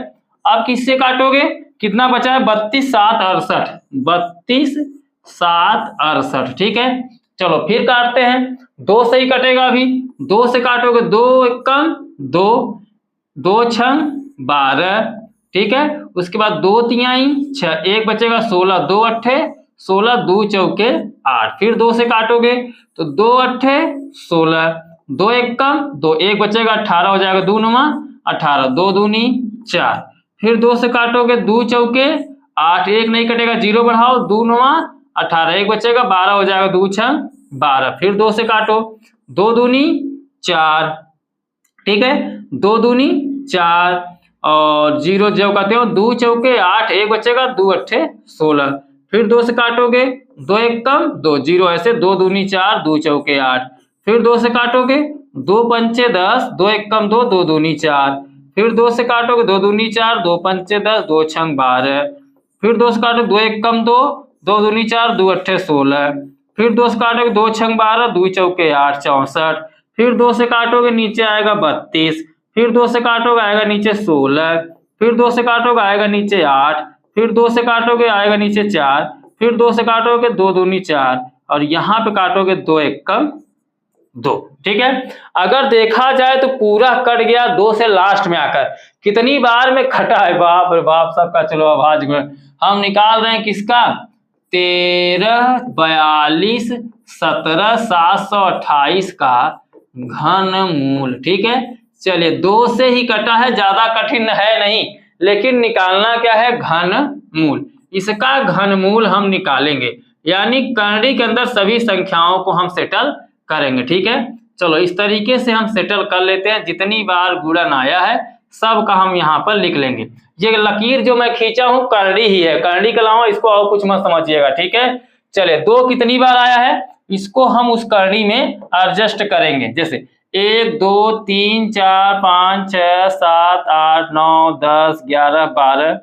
अब किससे काटोगे, कितना बचा है, 32 7 68, 32 7 68। ठीक है, चलो फिर काटते हैं, 2 से ही कटेगा अभी, 2 से काटोगे, 2 एक कम 2, 2 छंग 12। ठीक है। उसके बाद 2 तिहाई 6, 1 बचेगा 16, 2 अट्ठे 16, 2 चौके 8, फिर 2 से काटोगे तो 2 अट्ठे 16, 2 एक कम 2, 1 बचेगा 18 हो जाएगा, 2 9 18, 2 दूनी 4, फिर 2 से काटोगे 2 चौके 8, 1 नहीं कटेगा 0 बढ़ाओ 2 9 18, 1 बचेगा 12 हो जाएगा, 2 6 12, फिर 2 से काटो 2 दूनी 4, ठीक है, 2 दूनी 4 और 0 जो कहते हो 2 चौके 8, 1 बचेगा 2 अट्ठे 16, फिर 2 से काटोगे 2 एक कम 2 0, ऐसे 2 दूनी 4, 2 चौके 8, फिर 2 से काटोगे 2 पंचे 10, 2 एक कम 2, 2 दूनी 4, फिर 2 से काटोगे 2 दूनी 4, 2 पंचे 10, 2 छंग 12, फिर 2 से काटोगे 2 एक कम 2, 2 दूनी 4, 2 अट्ठे 16, फिर 2 से काटोगे 2 छंग 12, 2 चौके 8 64, फिर 2 से काटोगे नीचे आएगा 32, फिर 2 से काटोगे आएगा नीचे 16, फिर 2 से काटोगे आएगा नीचे 8, फिर 2 से काटोगे आएगा नीचे 4, फिर 2 से काटोगे 2 दूनी 4 और यहाँ पे काटोगे 2 एक कम 2, ठीक है। अगर देखा जाए तो पूरा कट गया 2 से लास्ट में आकर, कितनी बार में कटा है, बाप रे बाप सबका। चलो आवाज हम निकाल रहे हैं किसका, 13 42 17 728 का घनमूल, ठीक है। चलिए 2 से ही कटा है, ज्यादा कठिन है नहीं, लेकिन निकालना क्या है, घनमूल। इसका घनमूल हम निकालेंगे, यानी करनी के अंदर सभी संख्याओं को हम सेटल करेंगे, ठीक है। चलो इस तरीके से हम सेटल कर लेते हैं, जितनी बार गुणन आया है सब का हम यहाँ पर लिख लेंगे। ये लकीर जो मैं खींचा हूँ करनी ही है, करनी के अलावा इसको और कुछ मत समझिएगा, ठीक है। चले 2 कितनी बार आया है, इसको हम उस करनी में एडजस्ट करेंगे, जैसे 1 2 3 4 5 6 7 8 9 10 11 12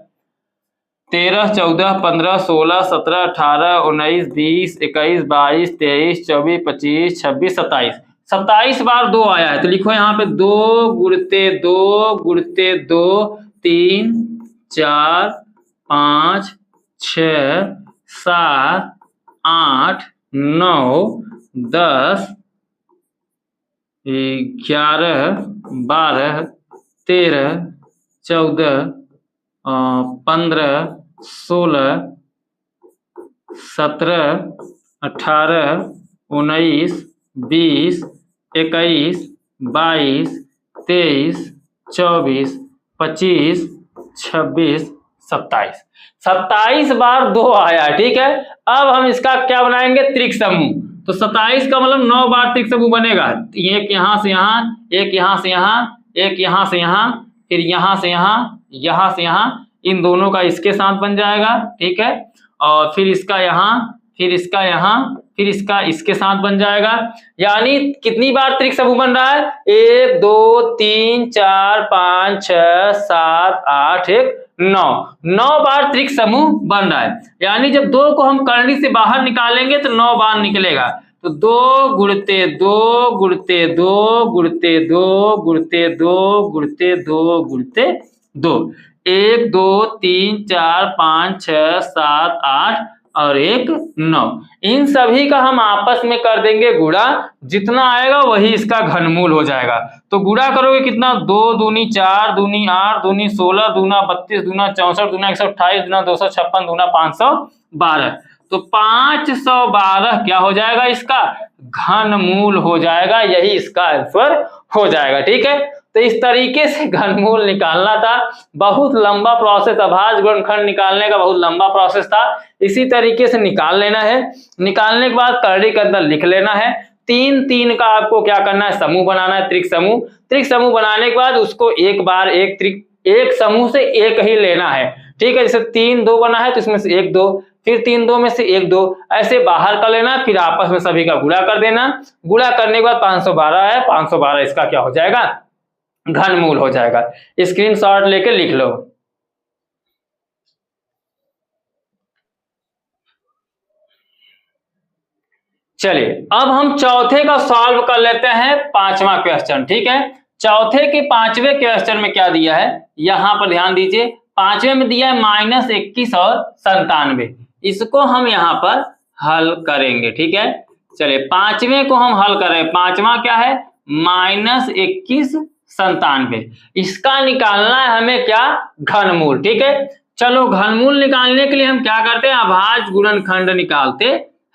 13 14 15 16 17 18 19 20 21 22 23 24 25 26 27, 27 बार 2 आया है। तो लिखो यहाँ पे 2 गुणते 2 गुणते 2 3 4 5 6 7 8 9 10 11 12 13 14 15 16 17 18 19 20 21 22 23 24 25 26 27, 27 बार 2 आया, ठीक है। अब हम इसका क्या बनाएंगे, त्रिक समूह। तो 27 का मतलब 9 बार त्रिक समूह बनेगा, एक यहाँ से यहाँ, एक यहाँ से यहाँ, एक यहाँ से यहाँ, फिर यहाँ से यहाँ, यहाँ से यहाँ, इन दोनों का इसके साथ बन जाएगा, ठीक है। और फिर इसका यहाँ, फिर इसका यहाँ, फिर इसका इसके साथ बन जाएगा। यानी कितनी बार त्रिक समूह बन रहा है, 1 2 3 4 5 6 7 8 1 9 बार त्रिक समूह बन रहा है। यानी जब 2 को हम करनी से बाहर निकालेंगे तो 9 बार निकलेगा। तो 2 गुणते 2 गुणते 2 गुणते 2 गुणते 2 गुणते 2 गुणते 2, 1 2 3 4 5 6 7 8 और 1 9, इन सभी का हम आपस में कर देंगे गुणा, जितना आएगा वही इसका घनमूल हो जाएगा। तो गुणा करोगे कितना, 2 दूनी 4 दूनी 8 दूनी 16 दूना 32 दूना 64 दूना 128 दूना 256 दूना 512, तो 512 क्या हो जाएगा, इसका घनमूल हो जाएगा, यही इसका आंसर हो जाएगा, ठीक है। तो इस तरीके से घनमूल निकालना था, बहुत लंबा प्रोसेस, अभाज्य गुणनखंड निकालने का बहुत लंबा प्रोसेस था। इसी तरीके से निकाल लेना है, निकालने के बाद करनी के अंदर लिख लेना है। 3 3 का आपको क्या करना है, समूह बनाना है, त्रिक समूह। त्रिक समूह बनाने के बाद उसको एक बार एक त्रिक, एक समूह से एक ही लेना है, ठीक है। जैसे 3 2 बना है तो इसमें से 1 2, फिर 3 2 में से 1 2, ऐसे बाहर कर लेना, फिर आपस में सभी का गुणा कर देना। गुणा करने के बाद 512 है, 512 इसका क्या हो जाएगा, घनमूल हो जाएगा। स्क्रीनशॉट लेके लिख लो। चलिए अब हम चौथे का सॉल्व कर लेते हैं, 5वां क्वेश्चन, ठीक है। चौथे के 5वें क्वेश्चन में क्या दिया है, यहां पर ध्यान दीजिए। 5वें में दिया है -21 और 97, इसको हम यहां पर हल करेंगे, ठीक है। चलिए 5वें को हम हल करें, 5वां क्या है, -21 97। इसका निकालना है हमें क्या, घनमूल। ठीक है, चलो घनमूल निकालने के लिए हम क्या करते हैं, अभाज्य गुणनखंड निकालते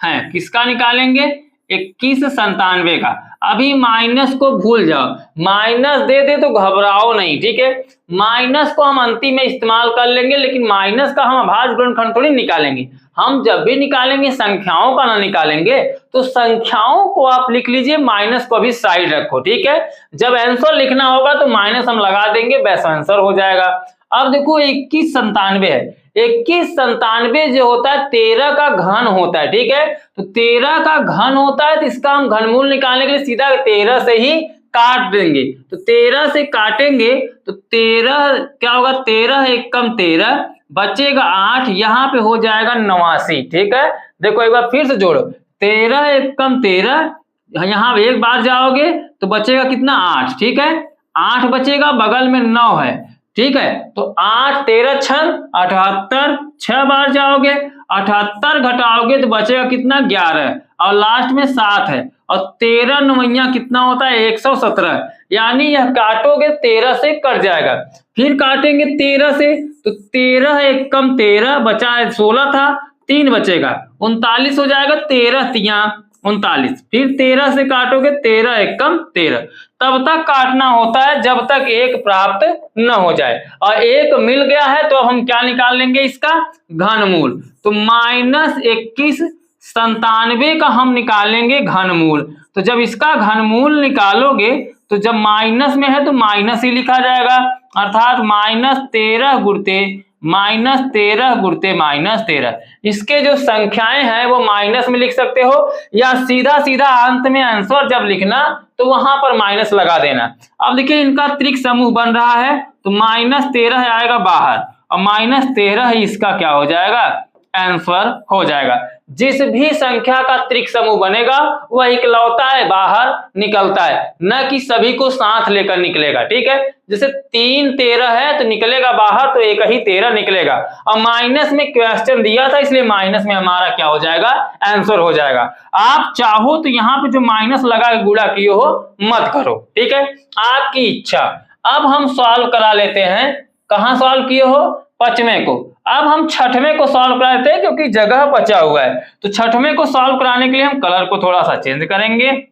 हैं। किसका निकालेंगे, 2197 का। अभी माइनस को भूल जाओ, माइनस दे दे तो घबराओ नहीं। ठीक है, माइनस को हम अंतिम में इस्तेमाल कर लेंगे, लेकिन माइनस का हम अभाज्य गुणनखंड थोड़ी निकालेंगे। हम जब भी निकालेंगे संख्याओं का ना निकालेंगे, तो संख्याओं को आप लिख लीजिए, माइनस को भी साइड रखो। ठीक है, जब आंसर लिखना होगा तो माइनस हम लगा देंगे, वैसा आंसर हो जाएगा। अब देखो 2197 है, 2197 जो होता है 13 का घन होता है। ठीक है, तो 13 का घन होता है, तो इसका हम घनमूल निकालने के लिए सीधा 13 से ही काट देंगे। तो 13 से काटेंगे तो 13 क्या होगा, 13 एक कम 13 बचेगा 8, यहाँ पे हो जाएगा 89। ठीक है, देखो एक बार फिर से जोड़ो, 13 एक कम 13, यहाँ एक बार जाओगे तो बचेगा कितना, 8। ठीक है, 8 बचेगा, बगल में 9 है। ठीक है, तो 8 13 छंग 78, 6 बार जाओगे 78 घटाओगे तो बचेगा कितना, 11, और लास्ट में 7 है, और 13 नवैया कितना होता है, 117। यानी यह काटोगे 13 से कट जाएगा, फिर काटेंगे 13 से, तो 13 एक कम 13 बचा है, 16 था, 3 बचेगा 39 हो जाएगा, 13 तिया 39, फिर 13 से काटोगे 13 एक कम 13। तब तक काटना होता है जब तक एक प्राप्त न हो जाए, और एक मिल गया है तो अब हम क्या निकाल लेंगे, इसका घनमूल। तो -2197 का हम निकालेंगे घनमूल। तो जब इसका घनमूल निकालोगे तो जब माइनस में है तो माइनस ही लिखा जाएगा, अर्थात -13 गुणते -13। इसके जो संख्याएं हैं वो माइनस में लिख सकते हो, या सीधा सीधा अंत में आंसर जब लिखना तो वहां पर माइनस लगा देना। अब देखिए इनका त्रिक समूह बन रहा है, तो -13 आएगा बाहर, और -13 ही इसका क्या हो जाएगा, आंसर हो जाएगा। जिस भी संख्या का त्रिक समूह बनेगा वह इकलौता है बाहर निकलता है, न कि सभी को साथ लेकर निकलेगा। ठीक है, जैसे 3 13 है तो निकलेगा बाहर, तो एक ही 13 निकलेगा, और माइनस में क्वेश्चन दिया था इसलिए माइनस में हमारा क्या हो जाएगा, आंसर हो जाएगा। आप चाहो तो यहाँ पे जो माइनस लगा के गुणा किए हो मत करो। ठीक है, आपकी इच्छा। अब हम सॉल्व करा लेते हैं, कहाँ सॉल्व किए हो, 5वें को। अब हम 6वें को सॉल्व करा लेते हैं क्योंकि जगह बचा हुआ है, तो 6वें को सॉल्व कराने के लिए हम कलर को थोड़ा सा चेंज करेंगे।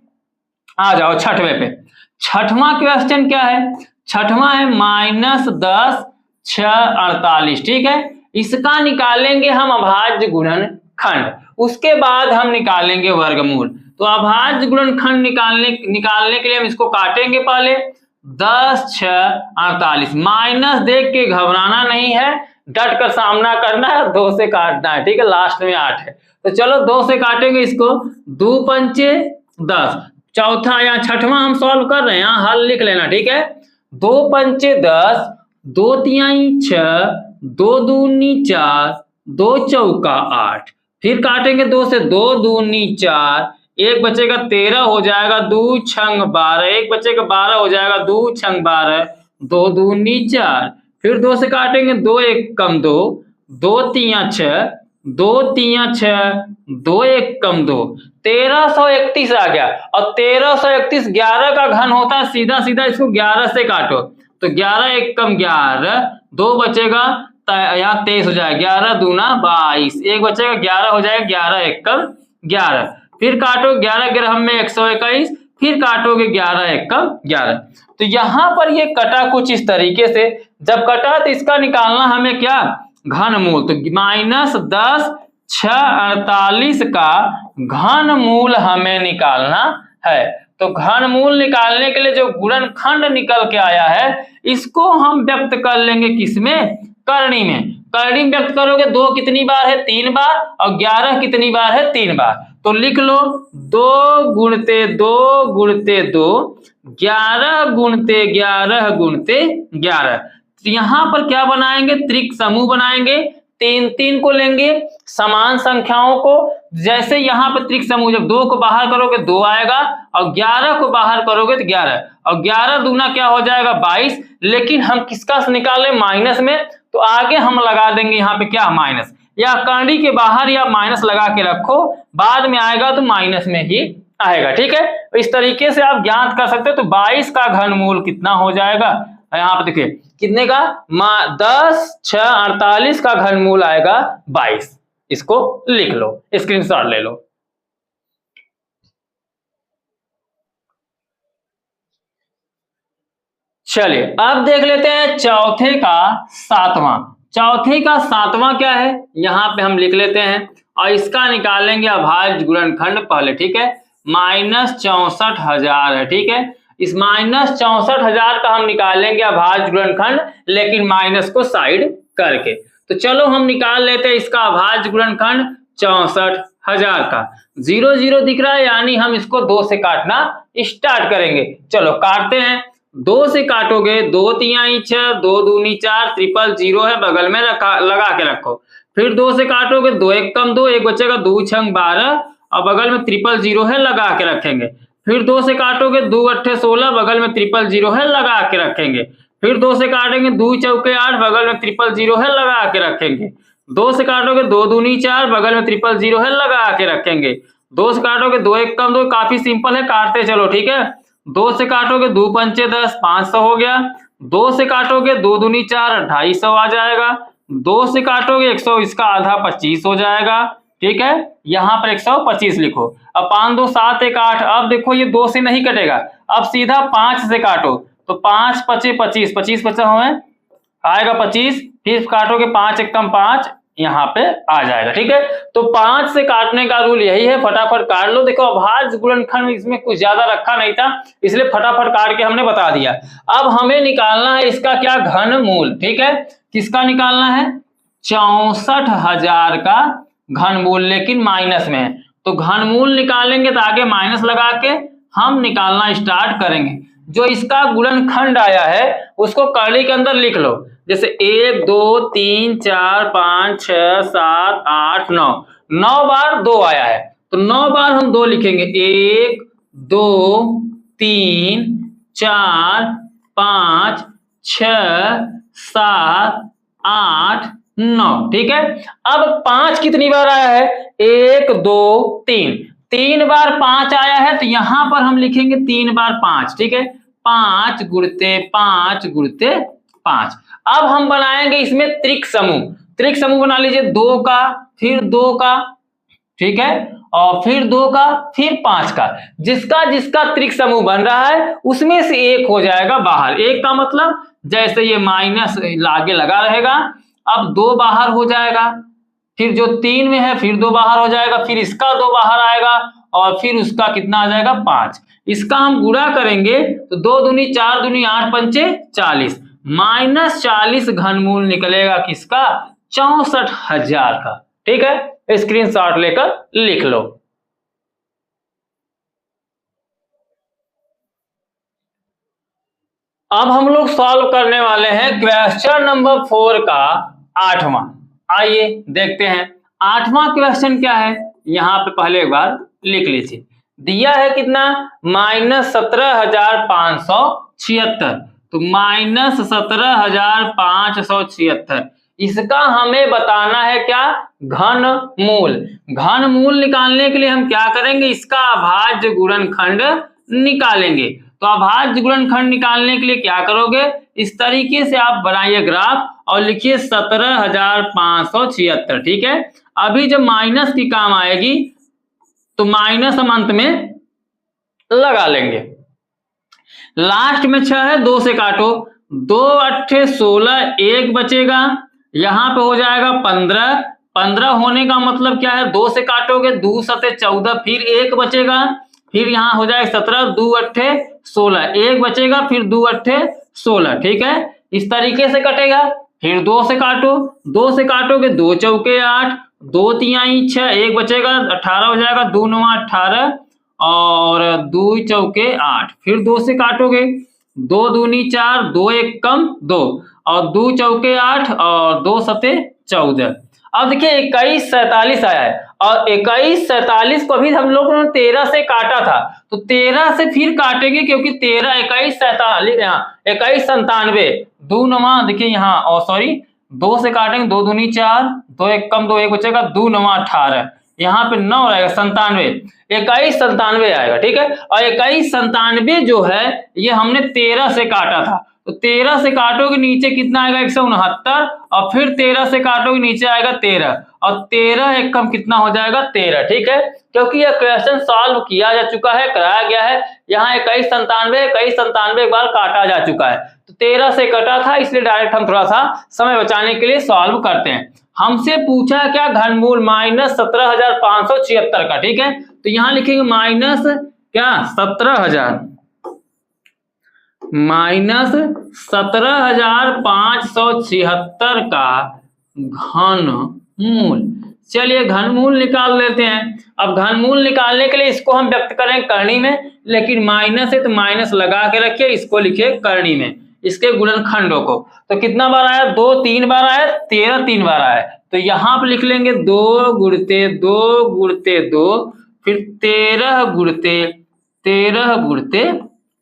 आ जाओ 6वें पे। 6वां क्वेश्चन क्या है, 6वां है -10 6 48। ठीक है, इसका निकालेंगे हम अभाज्य गुणनखंड, उसके बाद हम निकालेंगे वर्गमूल। तो अभाज्य गुणनखंड निकालने के लिए हम इसको काटेंगे पहले, 10 6 48। माइनस देख के घबराना नहीं है, डट कर सामना करना है, 2 से काटना है। ठीक है, लास्ट में 8 है, तो चलो 2 से काटेंगे इसको, 2 पंचे 10। चौथा या 6वां हम सॉल्व कर रहे हैं, यहाँ हल लिख लेना। ठीक है, 2 पंचे 10, 2 तिहाई 6, 2 दूनी 4, 2 चौका 8। फिर काटेंगे 2 से, 2 दूनी 4, एक बचेगा 13 हो जाएगा, 2 छंग 12, एक बचेगा 12 हो जाएगा, 2 छंग 12, 2 दूनी 4। फिर 2 से काटेंगे, 2 एक कम 2, 2 तिया 6, 2 तिया 6, 2 एक कम 2, 1331 आ गया। और 1331 11 का घन होता है, सीधा सीधा इसको 11 से काटो, तो 11 एक कम 11, 2 बचेगा, यहाँ 23 हो जाएगा, 11 दूना 22, एक बचेगा 11 हो जाएगा, 11 एक कम 11। फिर काटो 11 ग्रह में 121, फिर काटोगे 11 एक कम 11। तो यहाँ पर ये कटा कुछ इस तरीके से, जब कटा तो इसका निकालना हमें क्या, घनमूल। तो -10 6 48 का घनमूल हमें निकालना है। तो घनमूल निकालने के लिए जो गुणनखंड निकल के आया है इसको हम व्यक्त कर लेंगे किसमें, करनी में। करनी में व्यक्त करोगे, 2 कितनी बार है, 3 बार, और 11 कितनी बार है, 3 बार। तो लिख लो 2 गुणते 2 गुणते 2, 11 गुणते 11 गुणते 11। तो यहाँ पर क्या बनाएंगे, त्रिक समूह बनाएंगे, 3 3 को लेंगे समान संख्याओं को। जैसे यहाँ पर त्रिक समूह, जब 2 को बाहर करोगे 2 आएगा, और 11 को बाहर करोगे तो 11, और 11 दूना क्या हो जाएगा 22। लेकिन हम किसका निकाले, माइनस में, तो आगे हम लगा देंगे यहाँ पे क्या, माइनस, या करनी के बाहर या माइनस लगा के रखो, बाद में आएगा तो माइनस में ही आएगा। ठीक है, इस तरीके से आप ज्ञात कर सकते हो। तो 22 का घनमूल कितना हो जाएगा, यहाँ पे देखिए कितने का 10 6 48 का घनमूल आएगा 22। इसको लिख लो, स्क्रीनशॉट ले लो। चलिए अब देख लेते हैं चौथे का सातवां। चौथे का सातवां क्या है, यहां पे हम लिख लेते हैं और इसका निकालेंगे अभाज्य गुणनखंड पहले। ठीक है, -64,000 है। ठीक है, इस -64,000 का हम निकालेंगे अभाज्य गुणनखंड, लेकिन माइनस को साइड करके। तो चलो हम निकाल लेते हैं इसका अभाज्य गुणनखंड 64,000 का। 0 0 दिख रहा है, यानी हम इसको 2 से काटना स्टार्ट करेंगे। चलो काटते हैं। 2 से काटोगे 2 तिहाई 6, 2 दूनी 4, ट्रिपल 0 है बगल में लगा के रखो। फिर 2 से काटोगे 2 1 कम 2, एक बचेगा 2 6 12 और बगल में ट्रिपल 0 है लगा के रखेंगे। फिर 2 से काटोगे 2 8 16, बगल में ट्रिपल 0 है लगा के रखेंगे। फिर 2 से काटेंगे 2 चौके 8, बगल में ट्रिपल 0 है लगा के रखेंगे। 2 से काटोगे 2 दूनी 4, बगल में ट्रिपल 0 है लगा के रखेंगे। 2 से काटोगे 2 1 कम 2, काफी सिंपल है, काटते चलो। ठीक है, 2 से काटोगे 2 पंचे 10, 500 हो गया। 2 से काटोगे 2 दूनी 4, 250 आ जाएगा। 2 से काटोगे 100, इसका आधा 25 हो जाएगा। ठीक है, यहाँ पर 125 लिखो। अब 5 2 7 1 8। अब देखो ये 2 से नहीं कटेगा, अब सीधा 5 से काटो। तो 5 5 25, 25 बचा हुआ है, आएगा 25। फिर काटोगे 5 1 कम 5, यहाँ पे आ जाएगा। ठीक है, तो 5 से काटने का रूल यही है, फटाफट काट लो। देखो अभाज्य गुणनखंड इसमें कुछ ज्यादा रखा नहीं था, इसलिए फटाफट काट के हमने बता दिया। अब हमें निकालना है इसका क्या, घनमूल। ठीक है, किसका निकालना है, 64,000 का घनमूल, लेकिन माइनस में है। तो घनमूल निकालेंगे तो आगे माइनस लगा के हम निकालना स्टार्ट करेंगे। जो इसका गुणनखंड आया है उसको कर्ली के अंदर लिख लो, जैसे 1 2 3 4 5 6 7 8 9, 9 बार 2 आया है तो 9 बार हम 2 लिखेंगे। 1 2 3 4 5 6 7 8 9। ठीक है, अब 5 कितनी बार आया है, 1 2 3, 3 बार 5 आया है, तो यहां पर हम लिखेंगे 3 बार 5। ठीक है, 5 गुणते 5 गुणते 5। अब हम बनाएंगे इसमें त्रिक समूह। त्रिक समूह बना लीजिए, 2 का फिर 2 का, ठीक है, और फिर 2 का फिर 5 का। जिसका जिसका त्रिक समूह बन रहा है उसमें से एक हो जाएगा बाहर। एक का मतलब जैसे ये माइनस आगे लगा रहेगा, अब 2 बाहर हो जाएगा, फिर जो 3 में है फिर 2 बाहर हो जाएगा, फिर इसका 2 बाहर आएगा और फिर उसका कितना आ जाएगा 5। इसका हम गुणा करेंगे तो 2 दूनी 4 दूनी 8 पंचे 40, -40 घनमूल निकलेगा किसका, 64,000 का। ठीक है, स्क्रीनशॉट लेकर लिख लो। अब हम लोग सॉल्व करने वाले हैं क्वेश्चन नंबर 4 का 8वां। आइए देखते हैं 8वां क्वेश्चन क्या है। यहां पे पहले एक बार लिख लीजिए, दिया है कितना, -17,576। तो -17,576, इसका हमें बताना है क्या, घनमूल। घनमूल निकालने के लिए हम क्या करेंगे, इसका अभाज्य गुणनखंड निकालेंगे। तो अभाज्य गुणनखंड निकालने के लिए क्या करोगे, इस तरीके से आप बनाइए ग्राफ और लिखिए 17,576। ठीक है, अभी जब माइनस की काम आएगी तो माइनस हम अंत में लगा लेंगे। लास्ट में 6 है, 2 से काटो, 2 8 16, 1 बचेगा, यहां पे हो जाएगा 15। 15 होने का मतलब क्या है, 2 से काटोगे 2 7 14, फिर 1 बचेगा, फिर यहां हो जाएगा 17, 2 8 16, 1 बचेगा, फिर 2 8 16। ठीक है, इस तरीके से कटेगा। फिर 2 से काटो, 2 से काटोगे 2 चौके 8, 2 तिहाई 6, 1 बचेगा, 18 हो जाएगा, 2 9 18 और 2 चौके 8। फिर 2 से काटोगे, 2 दूनी 4, 2 1 कम 2 और 2 चौके 8 और 2 सते 14। अब देखिए 21 47 आया है और 21 47 को भी हम लोग ने 13 से काटा था, तो 13 से फिर काटेंगे क्योंकि 13 21 47, यहाँ 21 97, 2 9, देखिए यहाँ और सॉरी 2 से काटेंगे, 2 दूनी 4, 2 1 कम 2, 1 बचेगा, 2 9 18, यहाँ पे 9 रहेगा 97, 21 97 आएगा, ठीक है। और 21 97 जो है ये हमने 13 से काटा था, तो 13 से काटोगे नीचे कितना आएगा 169, और फिर 13 से काटोगे नीचे आएगा 13, और 13 एकम कितना हो जाएगा 13, ठीक है। क्योंकि यह क्वेश्चन सॉल्व किया जा चुका है, कराया गया है। यहाँ 21 97 एक बार काटा जा चुका है, तो 13 से कटा था, इसलिए डायरेक्ट हम थोड़ा सा समय बचाने के लिए सॉल्व करते हैं। हमसे पूछा है क्या, घनमूल माइनस 17,576 का, ठीक है। तो यहाँ लिखेंगे माइनस क्या 17,000 माइनस 17,576 का घनमूल। चलिए घनमूल निकाल लेते हैं। अब घनमूल निकालने के लिए इसको हम व्यक्त करें करनी में, लेकिन माइनस है तो माइनस लगा के रखिए, इसको लिखिए करनी में, इसके गुणनखंडों को। तो कितना बार आया, 2 3 बार आया, 13 3 बार आया। तो यहाँ पे लिख लेंगे 2 गुणते 2 गुणते 2, फिर 13 गुणते 13 गुणते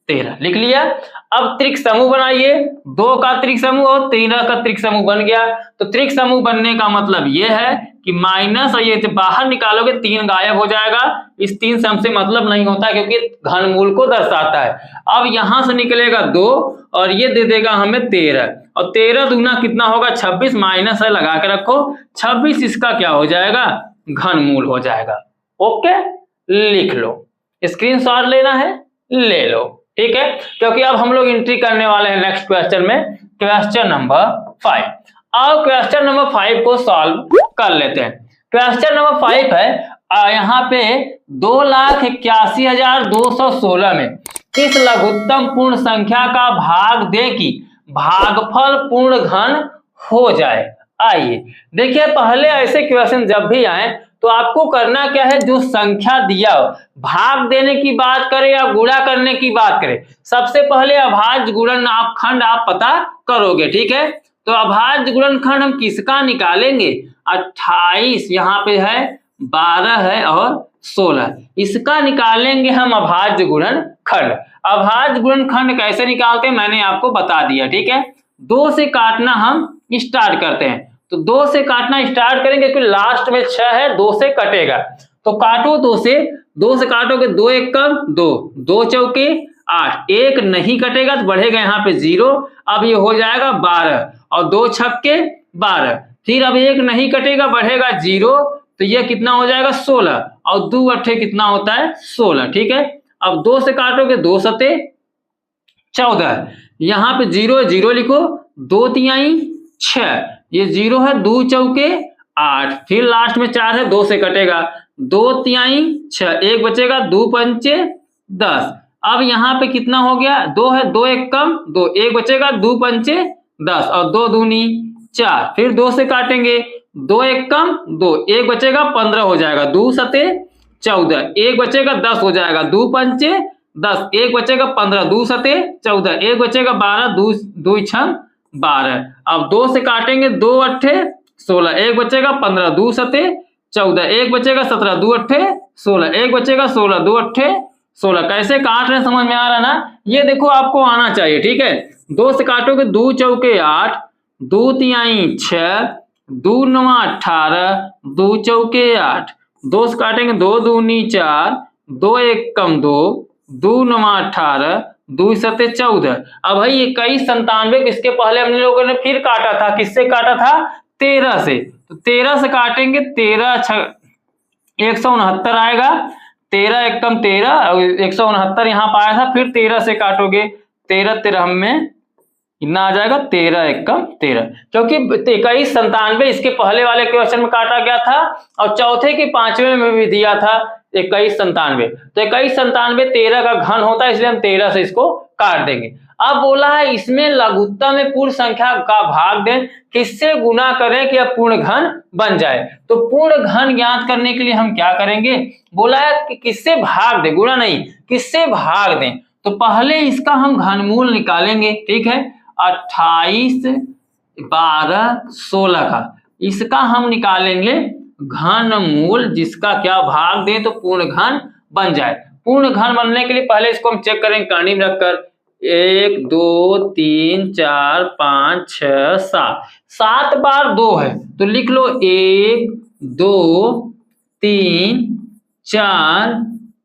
13 लिख लिया। अब त्रिक समूह बनाइए, 2 का त्रिक समूह और 13 का त्रिक समूह बन गया। तो त्रिक समूह बनने का मतलब ये है कि माइनस, और ये बाहर निकालोगे 3 गायब हो जाएगा। इस 3 से हमसे मतलब नहीं होता क्योंकि घनमूल को दर्शाता है। अब यहां से निकलेगा 2 और ये दे देगा हमें 13, और 13 दूना कितना होगा 26, माइनस है लगा के रखो 26, इसका क्या हो जाएगा घनमूल हो जाएगा। ओके लिख लो, स्क्रीनशॉट लेना है ले लो, ठीक है। क्योंकि अब हम लोग एंट्री करने वाले हैं नेक्स्ट क्वेश्चन में, क्वेश्चन नंबर 5। अब क्वेश्चन नंबर 5 को सॉल्व कर लेते हैं। क्वेश्चन नंबर 5 है, यहाँ पे 2,81,216 में किस लघुत्तम पूर्ण संख्या का भाग दे कि भागफल पूर्ण घन हो जाए। आइए देखिए, पहले ऐसे क्वेश्चन जब भी आए तो आपको करना क्या है, जो संख्या दिया हो, भाग देने की बात करें या गुणा करने की बात करें, सबसे पहले अभाज्य गुणनखंड आप पता करोगे, ठीक है। तो अभाज्य गुणनखंड हम किसका निकालेंगे, 28 यहाँ पे है, 12 है और 16, इसका निकालेंगे हम अभाज्य गुणनखंड। अभाज्य गुणनखंड कैसे निकालते हैं मैंने आपको बता दिया, ठीक है। 2 से काटना हम स्टार्ट करते हैं, तो 2 से काटना स्टार्ट करेंगे क्योंकि लास्ट में 6 है, 2 से कटेगा, तो काटो 2 से काटोगे 2 एकम 2, 2 चौके 8, 1 नहीं कटेगा तो बढ़ेगा यहाँ पे 0, अब ये हो जाएगा 12, और 2 छक्के 12, फिर अब 1 नहीं कटेगा बढ़ेगा 0, तो ये कितना हो जाएगा 16, और 2 अट्ठे कितना होता है 16, ठीक है। अब 2 से काटोगे 2 सते 14, यहाँ पे 0 0 लिखो, 2 तिहाई 6, ये 0 है, 2 चौके 8, फिर लास्ट में 4 है, 2 से कटेगा, 2 तिहाई 6, 1 बचेगा, 2 पंचे 10, अब यहाँ पे कितना हो गया 2 है, 2 एक कम 2, 1 बचेगा, 2 पंचे 10 और 2 दूनी 4, फिर 2 से काटेंगे, 2 एक कम 2, 1 बचेगा 15 हो जाएगा, 2 सते 14, 1 बचेगा 10 हो जाएगा, 2 पंचे 10, 1 बचेगा 15, 2 सते 14, 1 बचेगा 12, 2 छम 12, अब 2 से काटेंगे, 2 अट्ठे 16, 1 बचेगा 15, 2 सते 14, 1 बचेगा 17, 2 अट्ठे 16, 1 बचेगा 16, 2 अट्ठे 16, कैसे काट रहे हैं समझ में आ रहा ना, ये देखो आपको आना चाहिए, ठीक है। 2 से काटोगे 2 चौके 8, 2 तिहाई 6, 2 नवा 18, 2 चौके 8, 2 से काटेंगे 2 दूनी 4, 2 एक कम 2, 2 नवा 18, 2 सते 14। अब भाई 21 97 इसके पहले हमने लोगों ने फिर काटा था, किससे काटा था 13 से, तो 13 से काटेंगे, 13 169 आएगा, 13 एकम 13 और 169 यहाँ पाया था, फिर 13 से काटोगे 13 13 में कितना आ जाएगा 13 एकम 13, क्योंकि 21 97 इसके पहले वाले क्वेश्चन में काटा गया था और चौथे के 5वें में भी दिया था 21 97, तो 21 97 13 का घन होता है, इसलिए हम 13 से इसको काट देंगे। अब बोला है इसमें लघुत्तम में पूर्ण संख्या का भाग दें, किससे गुना करें कि अब पूर्ण घन बन जाए। तो पूर्ण घन ज्ञात करने के लिए हम क्या करेंगे, बोला है कि किससे भाग दें, गुणा नहीं किससे भाग दें। तो पहले इसका हम घनमूल निकालेंगे, ठीक है, 28 12 16 का इसका हम निकालेंगे घनमूल, जिसका क्या भाग दें तो पूर्ण घन बन जाए। पूर्ण घन बनने के लिए पहले इसको हम चेक करेंगे कहानी में रखकर, 1 2 3 4 5 6 7, 7 बार 2 है तो लिख लो 1 2 3 4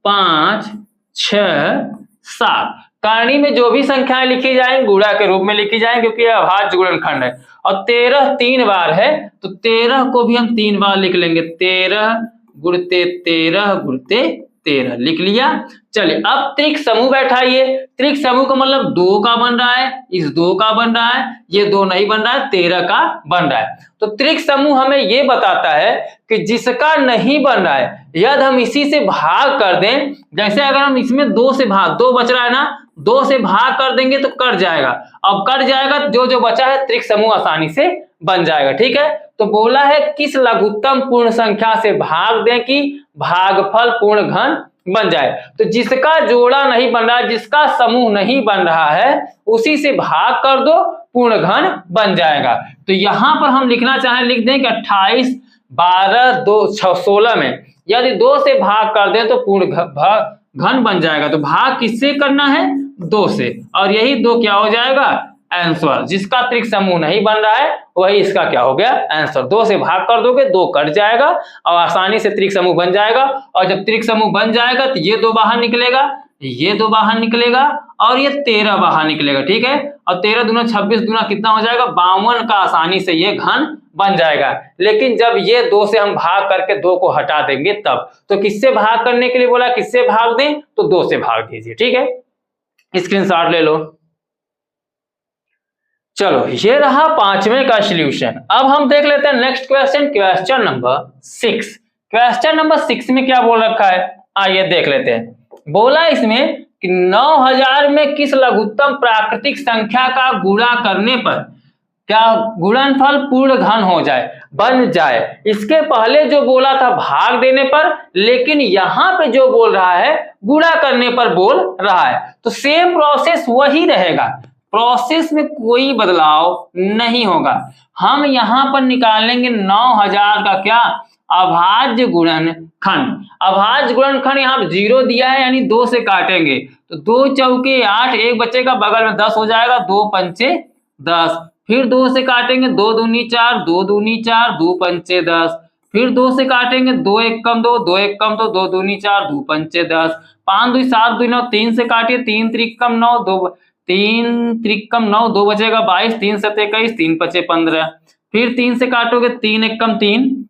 5 6 7। करणी में जो भी संख्याएं लिखी जाएंगी गुणा के रूप में लिखी जाएंगी, क्योंकि यह अभाज्य गुणनखंड है। और 13 3 बार है तो 13 को भी हम 3 बार लिख लेंगे। 13 गुणते 13 गुणते 13 लिख लिया। चलिए अब त्रिक समूह बैठाइए। त्रिक समूह का मतलब 2 का बन रहा है, इस 2 का बन रहा है, ये 2 नहीं बन रहा है, 13 का बन रहा है। तो त्रिक समूह हमें ये बताता है कि जिसका नहीं बन रहा है यदि हम इसी से भाग कर दें, जैसे अगर हम इसमें 2 से भाग, 2 बच रहा है ना, 2 से भाग कर देंगे तो कट जाएगा। अब कट जाएगा जो जो बचा है त्रिक समूह आसानी से बन जाएगा। ठीक है, तो बोला है किस लघुत्तम पूर्ण संख्या से भाग दें कि भागफल पूर्ण घन बन जाए। तो जिसका जोड़ा नहीं बन रहा है, जिसका समूह नहीं बन रहा है, उसी से भाग कर दो, पूर्ण घन बन जाएगा। तो यहां पर हम लिखना चाहें लिख दें कि 28 12 2 16 में यदि 2 से भाग कर दें तो पूर्ण घन बन जाएगा। तो भाग किससे करना है? 2 से, और यही 2 क्या हो जाएगा? आंसर। जिसका त्रिक समूह नहीं बन रहा है वही इसका क्या हो गया? आंसर। 2 से भाग कर दोगे 2 कट जाएगा और आसानी से त्रिक समूह बन जाएगा। और जब त्रिक समूह बन जाएगा तो ये 2 बाहर निकलेगा, ये 2 बाहर निकलेगा और ये 13 बाहर निकलेगा। ठीक है, और 13 दूना 26 दूना कितना हो जाएगा? 52 का आसानी से ये घन बन जाएगा। लेकिन जब ये 2 से हम भाग करके 2 को हटा देंगे तब। तो किससे भाग करने के लिए बोला, किससे भाग दें? तो 2 से भाग दीजिए। ठीक है, स्क्रीनशॉट ले लो। चलो ये रहा 5वें का सॉल्यूशन। अब हम देख लेते हैं next question, question number 6। Question number 6 में क्या बोल रखा है, आइए देख लेते हैं। बोला इसमें कि 9000 में किस लघुत्तम प्राकृतिक संख्या का गुणा करने पर क्या गुणनफल पूर्ण घन हो जाए, बन जाए। इसके पहले जो बोला था भाग देने पर, लेकिन यहां पे जो बोल रहा है गुणा करने पर बोल रहा है। तो सेम प्रोसेस वही रहेगा, प्रोसेस में कोई बदलाव नहीं होगा। हम यहां पर निकालेंगे 9000 का क्या? अभाज्य गुणनखंड। अभाज्य गुणनखंड यहाँ 0 दिया है यानी 2 से काटेंगे तो 2 चौके 8, एक बच्चे का बगल में 10 हो जाएगा, 2 पंचे 10। फिर 2 से काटेंगे 2 दूनी 4, 2 दूनी 4, 2 पंचे 10। फिर 2 से काटेंगे 2 एक कम 2, 2 एक कम 2 दूनी 4, 2 पंचे 10। 5 2 7 2 9, 3 से काटिए 3 त्रिकम 9, 3 त्रिकम 9, 2 बचेगा 22, 3 7 21, 3 पचे 15। फिर 3 से काटोगे 3 एक कम 3,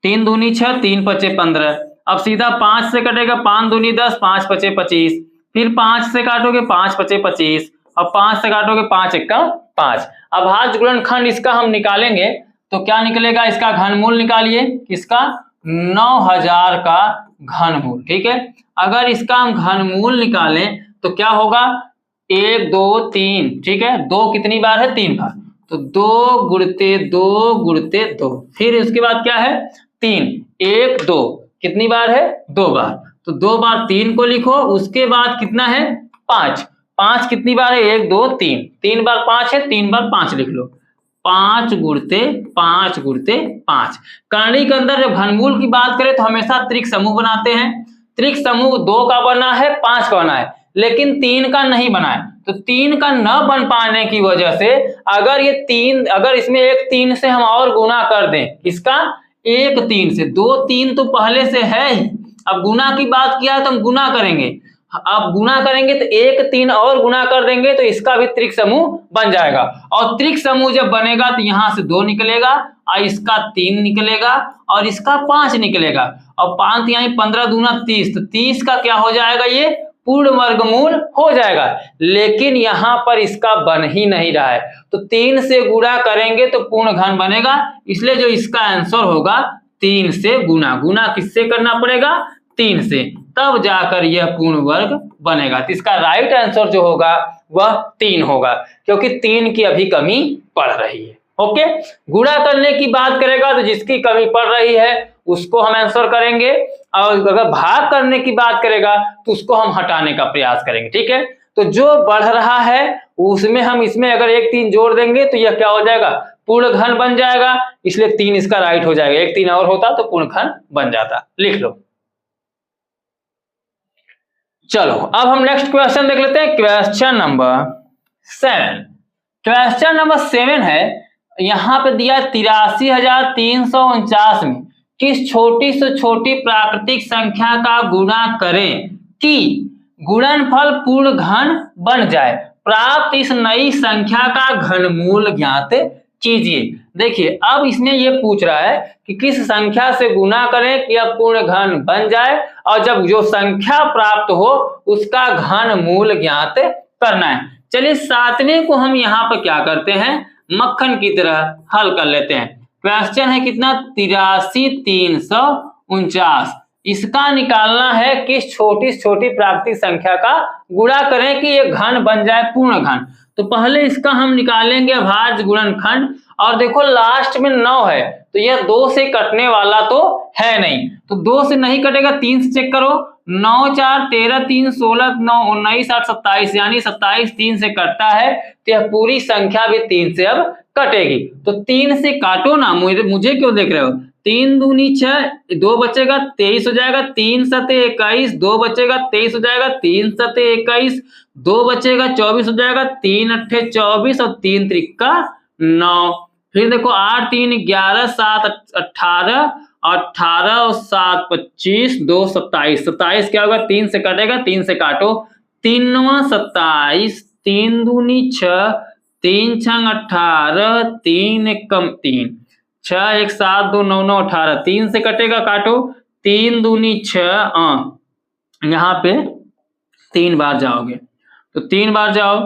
3 दूनी 6, 3 पचे 15। अब सीधा 5 से कटेगा 5 दूनी 10, 5 पचे 25। फिर 5 से काटोगे 5 पचे 25 और 5 से काटोगे 5 एक कम 5। अभाज्य गुणनखंड इसका हम निकालेंगे तो क्या निकलेगा? इसका घनमूल निकालिए, किसका? 9000 का घनमूल। ठीक है, अगर इसका हम घनमूल निकालें तो क्या होगा? 1 2 3। ठीक है, 2 कितनी बार है? 3 बार, तो 2 गुणते 2 गुणते 2। फिर उसके बाद क्या है? 3 1 2 कितनी बार है? 2 बार, तो 2 बार 3 को लिखो। उसके बाद कितना है? 5। 5 कितनी बार है? 1 2 3, 3 बार 5 है, 3 बार 5 लिख लो। 5 गुणते 5 गुणते 5। करणी के अंदर जब घनमूल की बात करें तो हमेशा त्रिक समूह बनाते हैं। त्रिक समूह 2 का बना है, 5 का बना है, लेकिन 3 का नहीं बना है। तो 3 का न बन पाने की वजह से अगर ये 3, अगर इसमें एक 3 से हम और गुना कर दें, इसका एक 3 से, 2 3 तो पहले से है ही, अब गुना की बात किया है तो हम गुना करेंगे। अब गुना करेंगे तो एक 3 और गुना कर देंगे तो इसका भी त्रिक समूह बन जाएगा। और त्रिक समूह जब बनेगा तो यहां से 2 निकलेगा और इसका 3 निकलेगा और इसका 5 निकलेगा। और 5 यहाँ 15 दूना 30, तो 30 का क्या हो जाएगा? ये पूर्ण वर्गमूल हो जाएगा। लेकिन यहां पर इसका बन ही नहीं रहा है, तो 3 से गुणा करेंगे तो पूर्ण घन बनेगा। इसलिए जो इसका आंसर होगा 3 से गुना। गुना किससे करना पड़ेगा? 3 से, तब जाकर यह पूर्ण वर्ग बनेगा। तो इसका राइट आंसर जो होगा वह 3 होगा, क्योंकि 3 की अभी कमी पड़ रही है। ओके, गुणा करने की बात करेगा तो जिसकी कमी पड़ रही है उसको हम आंसर करेंगे, और अगर भाग करने की बात करेगा तो उसको हम हटाने का प्रयास करेंगे। ठीक है, तो जो बढ़ रहा है उसमें हम इसमें अगर एक 3 जोड़ देंगे तो यह क्या हो जाएगा? पूर्ण घन बन जाएगा। इसलिए 3 इसका राइट हो जाएगा। एक 3 और होता तो पूर्ण घन बन जाता। लिख लो। चलो अब हम नेक्स्ट क्वेश्चन देख लेते हैं, क्वेश्चन नंबर 7। क्वेश्चन नंबर 7 है, यहां पे दिया 83,349 में किस छोटी से छोटी प्राकृतिक संख्या का गुणा करें कि गुणनफल पूर्ण घन बन जाए, प्राप्त इस नई संख्या का घनमूल ज्ञात कीजिए। देखिए अब इसमें ये पूछ रहा है कि किस संख्या से गुणा करें कि यह पूर्ण घन बन जाए, और जब जो संख्या प्राप्त हो उसका घनमूल ज्ञात करना है। चलिए सातवें को हम यहाँ पर क्या करते हैं, मक्खन की तरह हल कर लेते हैं। क्वेश्चन है कितना, 83,349। इसका निकालना है किस छोटी से छोटी प्राकृतिक संख्या का गुणा करें कि ये घन बन जाए पूर्ण घन। तो पहले इसका हम निकालेंगे अभाज्य गुणनखंड, और देखो लास्ट में 9 है तो यह 2 से कटने वाला तो है नहीं, तो 2 से नहीं कटेगा, 3 से चेक करो, 9 4 13 3 16 9 19 8 27, यानी 27 3 से कटता है तो यह पूरी संख्या भी 3 से अब कटेगी। तो 3 से काटो ना, मुझे क्यों देख रहे हो, 3 दूनी 6, 2 बचेगा 23 हो जाएगा, 3 सते 21, 2 बचेगा 23 हो जाएगा, 3 सते 21, 2 बचेगा 24 हो जाएगा, 3 अट्ठे 24 और 3 त्रिका 9। फिर देखो 8 3 11 7 18, 18 और 7 25, 2 27, 27 क्या होगा, 3 से कटेगा, 3 से काटो, 3 9 27, 3 दूनी 6, 3 छंग 18, 3 1 कम 3, 6 1 7 2 9 9 18, 3 से कटेगा, काटो, 3 दूनी 6, यहाँ पे 3 बार जाओगे तो 3 बार जाओ,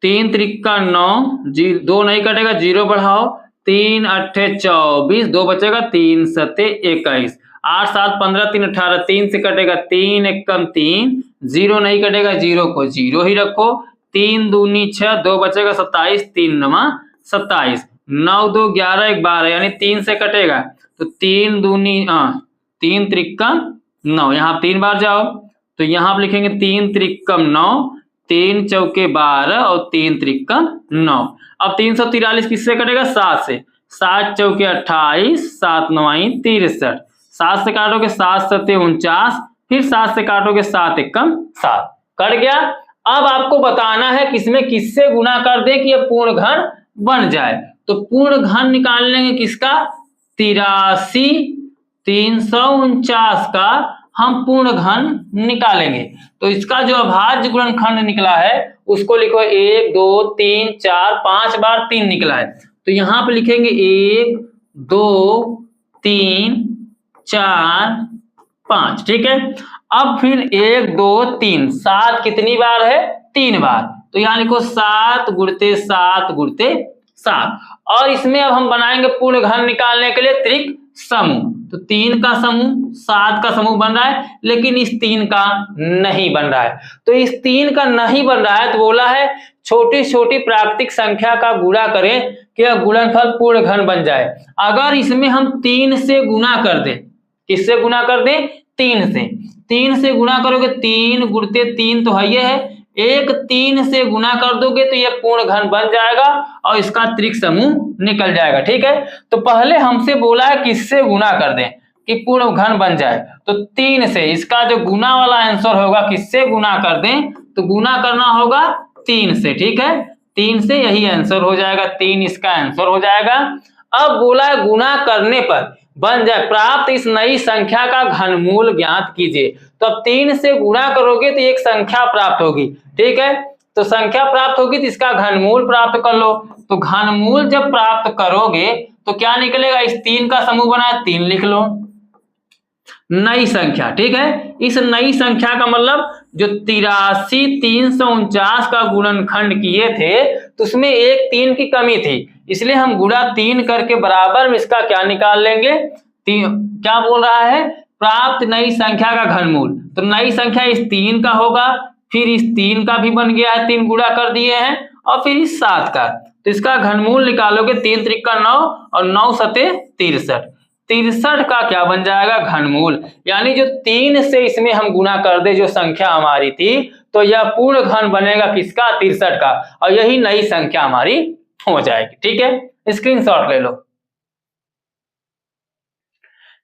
3 त्रिका 9, 2 नहीं कटेगा, 0 बढ़ाओ, 3 अट्ठे 24, 2 बचेगा, 3 सते 21, 8 7 15 3 18, 3 से कटेगा, 3 1 कम 3, 0 नहीं कटेगा, 0 को 0 ही रखो, 3 दूनी 6, 2 बचेगा 27, 3 9 27, 9 2 11 1 12, यानी 3 से कटेगा तो 3 दूनी 3 त्रिका 9, यहाँ 3 बार जाओ तो यहाँ आप लिखेंगे 3 त्रिकम 9, 3 चौके 12 और 3 त्रिकम 9। अब 343 किससे कटेगा, 7 से, 7 चौके 28, 7 9 63, 7 से काटोगे 7 सते 49, फिर 7 से काटोगे 7 एकम 7, कट गया। अब आपको बताना है किसमें किससे गुना कर दे कि यह पूर्ण घन बन जाए। तो पूर्ण घन निकाल लेंगे किसका, 83,349 का हम पूर्ण घन निकालेंगे। तो इसका जो अभाज्य गुणनखंड निकला है उसको लिखो 1 2 3 4 5 बार 3 निकला है, तो यहाँ पे लिखेंगे 1 2 3 4 5, ठीक है। अब फिर 1 2 3, 7 कितनी बार है, 3 बार, तो यहाँ लिखो 7 गुणते 7 गुणते 7। और इसमें अब हम बनाएंगे पूर्ण घन निकालने के लिए त्रिक समूह, तो 3 का समूह 7 का समूह बन रहा है, लेकिन इस 3 का नहीं बन रहा है। तो इस 3 का नहीं बन रहा है तो बोला है छोटी छोटी प्राकृतिक संख्या का गुणा करें कि यह गुणनफल पूर्ण घन बन जाए। अगर इसमें हम 3 से गुणा कर दें, किससे गुणा कर दें, 3 से गुणा करोगे, 3 गुणते 3 तो है ये है, 1 3 से गुणा कर दोगे तो यह पूर्ण घन बन जाएगा और इसका त्रिक समूह निकल जाएगा, ठीक है। तो पहले हमसे बोला है किससे गुणा कर दें कि पूर्ण घन बन जाए, तो 3 से, इसका जो गुना वाला आंसर होगा किससे गुणा कर दें, तो गुना करना होगा 3 से, ठीक है, 3 से यही आंसर हो जाएगा, 3 इसका आंसर हो जाएगा। अब बोला है गुना करने पर बन जाए, प्राप्त इस नई संख्या का घनमूल ज्ञात कीजिए। तो अब 3 से गुणा करोगे तो एक संख्या प्राप्त होगी, ठीक है, तो संख्या प्राप्त होगी तो इसका घनमूल प्राप्त कर लो। तो घनमूल जब प्राप्त करोगे तो क्या निकलेगा, इस 3 का समूह बना है, 3 लिख लो, नई संख्या, ठीक है। इस नई संख्या का मतलब जो 83,349 का गुणनखंड किए थे तो उसमें एक 3 की कमी थी, इसलिए हम गुणा 3 करके बराबर में इसका क्या निकाल लेंगे, क्या बोल रहा है, प्राप्त नई संख्या का घनमूल। तो नई संख्या इस 3 का होगा, फिर इस 3 का भी बन गया है, 3 गुणा कर दिए हैं, और फिर इस 7 का, तो इसका घनमूल निकालोगे, 3 त्रिका 9 और 9 सते 63, 63 का क्या बन जाएगा, घनमूल। यानी जो 3 से इसमें हम गुना कर दे जो संख्या हमारी थी, तो यह पूर्ण घन बनेगा किसका, 63 का, और यही नई संख्या हमारी हो जाएगी, ठीक है। स्क्रीनशॉट ले लो।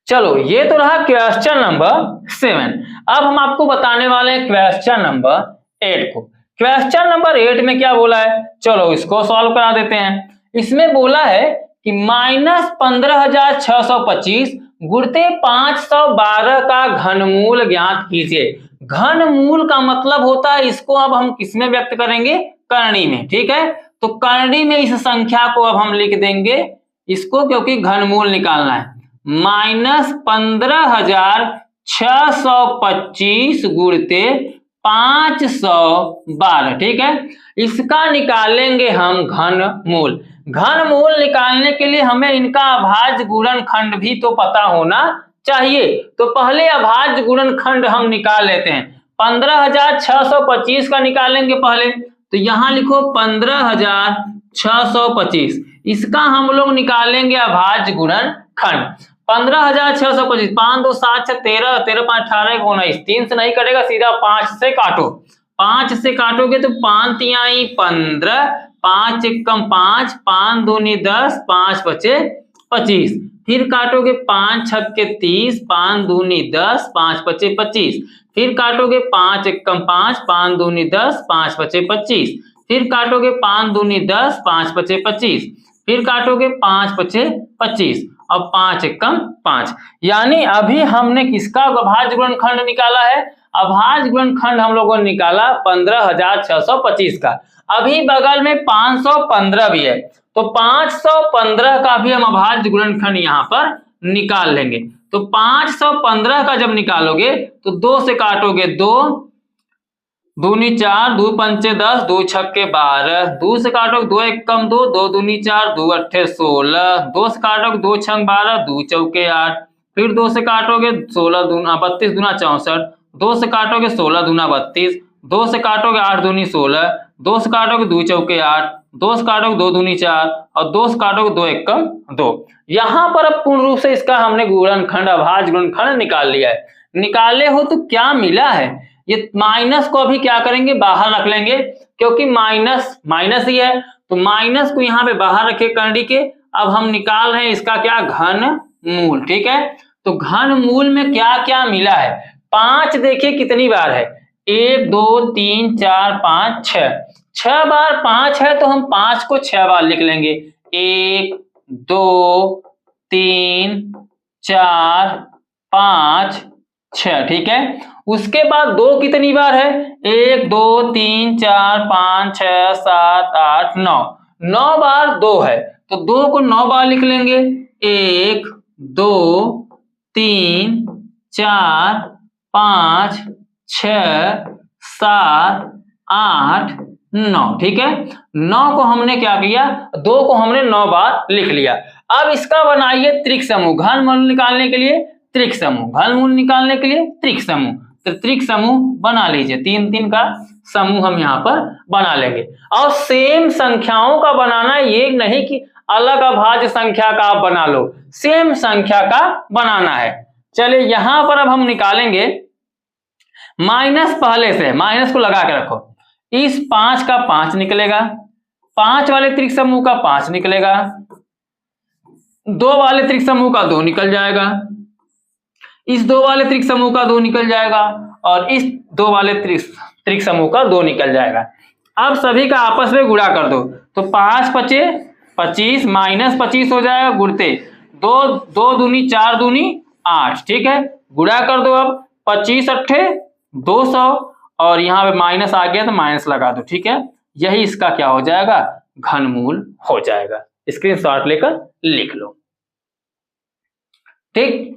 चलो ये तो रहा क्वेश्चन नंबर 7। अब हम आपको बताने वाले हैं क्वेश्चन नंबर 8 को। क्वेश्चन नंबर 8 में क्या बोला है, चलो इसको सॉल्व करा देते हैं। इसमें बोला है कि -15,625 गुणते 512 का घनमूल ज्ञात कीजिए। घनमूल का मतलब होता है, इसको अब हम किसमें व्यक्त करेंगे, करणी में। ठीक है, तो करणी में इस संख्या को अब हम लिख देंगे इसको, क्योंकि घनमूल निकालना है। -15,625 गुणते 512। ठीक है, इसका निकालेंगे हम घनमूल। घनमूल निकालने के लिए हमें इनका अभाज्य गुणनखंड भी तो पता होना चाहिए। तो पहले अभाज्य गुणनखंड हम निकाल लेते हैं। 15,625 का निकालेंगे पहले, तो यहां लिखो 15,625। इसका हम लोग निकालेंगे अभाज्य गुणनखंड। 15,625, 5 2 7 6 13, 13 5 18 19, 3 से नहीं कटेगा, सीधा 5 से काटो। 5 से काटोगे तो 5 तिहाई 15, 5 एकम 5, 5 दूनी 10, 5 बचे 25। फिर काटोगे 5 छक्के 30, 5 दूनी 10, 5 बचे 25। फिर काटोगे 5 एकम 5, 5 दूनी 10, 5 बचे 25। फिर काटोगे 5 दूनी 10, 5 बचे 25। फिर काटोगे 5 बचे 25 और 5 एकम 5। यानी अभी हमने किसका अभाज्य गुणनखंड निकाला है, अभाज्य गुणनखंड हम लोगों ने निकाला 15,625 का। अभी बगल में 515 भी है, तो 515 का भी हम अभाज्य गुणनखंड यहाँ पर निकाल लेंगे। तो 515 का जब निकालोगे तो 2 से काटोगे 2 दूनी 4, 2 पंचे 10, 2 छक्के 12। 2 से काटोगे 2 एकम 2, 2 दूनी 4, 2 अट्ठे 16। 2 से काटोगे 2 छंग 12, 2 चौके 8। फिर 2 से काटोगे 16 दूना 32 दूना 64। 2 से काटोगे 16 दूना 32। 2 से काटोगे 8 दूनी 16। 2 से काटोगे 2 चौके 8। 2 से काटोगे 2 दूनी 4 और 2 से काटोगे 2 एकम 2। यहाँ पर अब पूर्ण रूप से इसका हमने गुणनखंड अभाज्य गुणनखंड निकाल लिया है। निकाले हो तो क्या मिला है, ये माइनस को अभी क्या करेंगे, बाहर रख लेंगे, क्योंकि माइनस माइनस ही है। तो माइनस को यहाँ पे बाहर रखे करनी के। अब हम निकाल रहे हैं इसका क्या, घनमूल। ठीक है, तो घनमूल में क्या क्या मिला है। 5 देखिए कितनी बार है, 1 2 3 4 5 6। 6 बार 5 है तो हम 5 को 6 बार लिख लेंगे। 1 2 3 4 5 6। ठीक है, उसके बाद 2 कितनी बार है, 1 2 3 4 5 6 7 8 9। 9 बार 2 है, तो 2 को 9 बार लिख लेंगे। 1 2 3 4 5 6 7 8 9। ठीक है, 9 को हमने क्या किया, 2 को हमने 9 बार लिख लिया। अब इसका बनाइए त्रिक समूह। घनमूल निकालने के लिए त्रिक समूह, घनमूल निकालने के लिए त्रिक समूह। तो त्रिक समूह बना लीजिए, 3 3 का समूह हम यहाँ पर बना लेंगे। और सेम संख्याओं का बनाना, ये नहीं कि अलग अभाज्य संख्या का आप बना लो, सेम संख्या का बनाना है। चलिए यहाँ पर अब हम निकालेंगे माइनस। पहले से माइनस को लगा के रखो। इस 5 का 5 निकलेगा, 5 वाले त्रिक समूह का 5 निकलेगा, 2 वाले त्रिक समूह का 2 निकल जाएगा, इस 2 वाले त्रिक समूह का 2 निकल जाएगा और इस 2 वाले त्रिक समूह का 2 निकल जाएगा। अब सभी का आपस में गुणा कर दो, तो 5 पचे 25 माइनस 25 हो जाएगा, गुणते 2 दूनी 4 दूनी 8। ठीक है, गुणा कर दो। अब 25 अट्ठे 200 और यहाँ पे माइनस आ गया तो माइनस लगा दो। ठीक है, यही इसका क्या हो जाएगा, घनमूल हो जाएगा। स्क्रीनशॉट लेकर लिख लो। ठीक,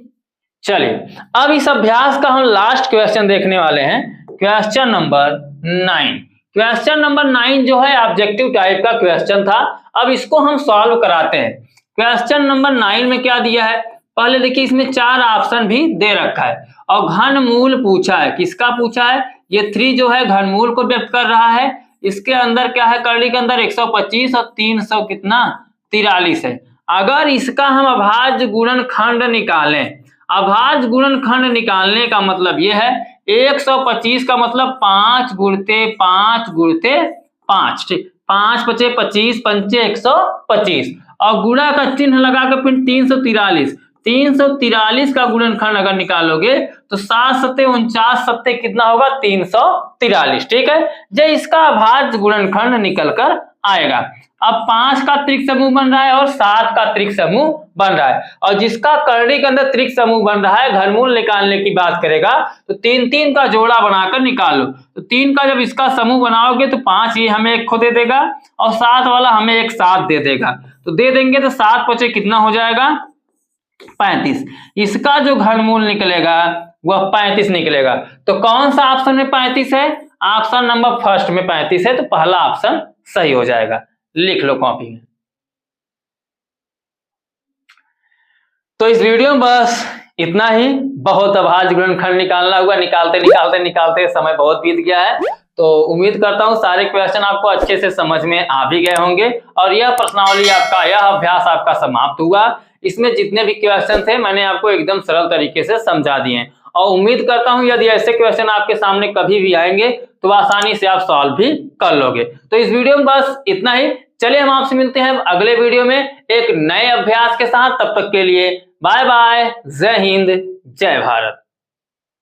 चलिए अब इस अभ्यास का हम लास्ट क्वेश्चन देखने वाले हैं, क्वेश्चन नंबर 9। क्वेश्चन नंबर 9 जो है ऑब्जेक्टिव टाइप का क्वेश्चन था। अब इसको हम सॉल्व कराते हैं। क्वेश्चन नंबर 9 में क्या दिया है, पहले देखिए इसमें 4 ऑप्शन भी दे रखा है और घनमूल पूछा है। किसका पूछा है, ये 3 जो है घनमूल को व्यक्त कर रहा है। इसके अंदर क्या है, करली के अंदर 125 और 300 कितना 43 है। अगर इसका हम अभाज्य गुणनखंड निकालें, अभाज्य गुणनखंड निकालने का मतलब यह है 125 का मतलब 5 गुणते 5 गुणते 5। ठीक, 5 पचे 25 पंचे 125 और गुणा का चिन्ह लगा के फिर 343। 343 का गुणनखंड अगर निकालोगे तो 7 सत्ते 49 सत्ते कितना होगा 343। ठीक है, जब इसका अभाज्य गुणनखंड निकल कर आएगा। अब 5 का त्रिक समूह बन रहा है और 7 का त्रिक समूह बन रहा है, और जिसका करनी के अंदर त्रिक समूह बन रहा है घनमूल निकालने की बात करेगा तो 3 का जोड़ा बनाकर निकाल लो। तो 3 का जब इसका समूह बनाओगे तो 5 ये हमें एक खो दे देगा और 7 वाला हमें एक 7 दे देगा, तो दे देंगे तो 7 पचे कितना हो जाएगा 35। इसका जो घनमूल निकलेगा वह 35 निकलेगा। तो कौन सा ऑप्शन में 35 है? ऑप्शन नंबर फर्स्ट में 35 है, तो पहला ऑप्शन सही हो जाएगा। लिख लो कॉपी में। तो इस वीडियो में बस इतना ही। बहुत अभाज्य गुणनखंड निकालना हुआ, निकालते समय बहुत बीत गया है। तो उम्मीद करता हूं सारे क्वेश्चन आपको अच्छे से समझ में आ भी गए होंगे और यह प्रश्नावली आपका, यह अभ्यास आपका समाप्त हुआ। इसमें जितने भी क्वेश्चन थे मैंने आपको एकदम सरल तरीके से समझा दिए हैं, और उम्मीद करता हूं यदि ऐसे क्वेश्चन आपके सामने कभी भी आएंगे तो आसानी से आप सॉल्व भी कर लोगे। तो इस वीडियो में बस इतना ही। चलिए हम आपसे मिलते हैं अगले वीडियो में एक नए अभ्यास के साथ। तब तक के लिए बाय बाय, जय हिंद, जय भारत।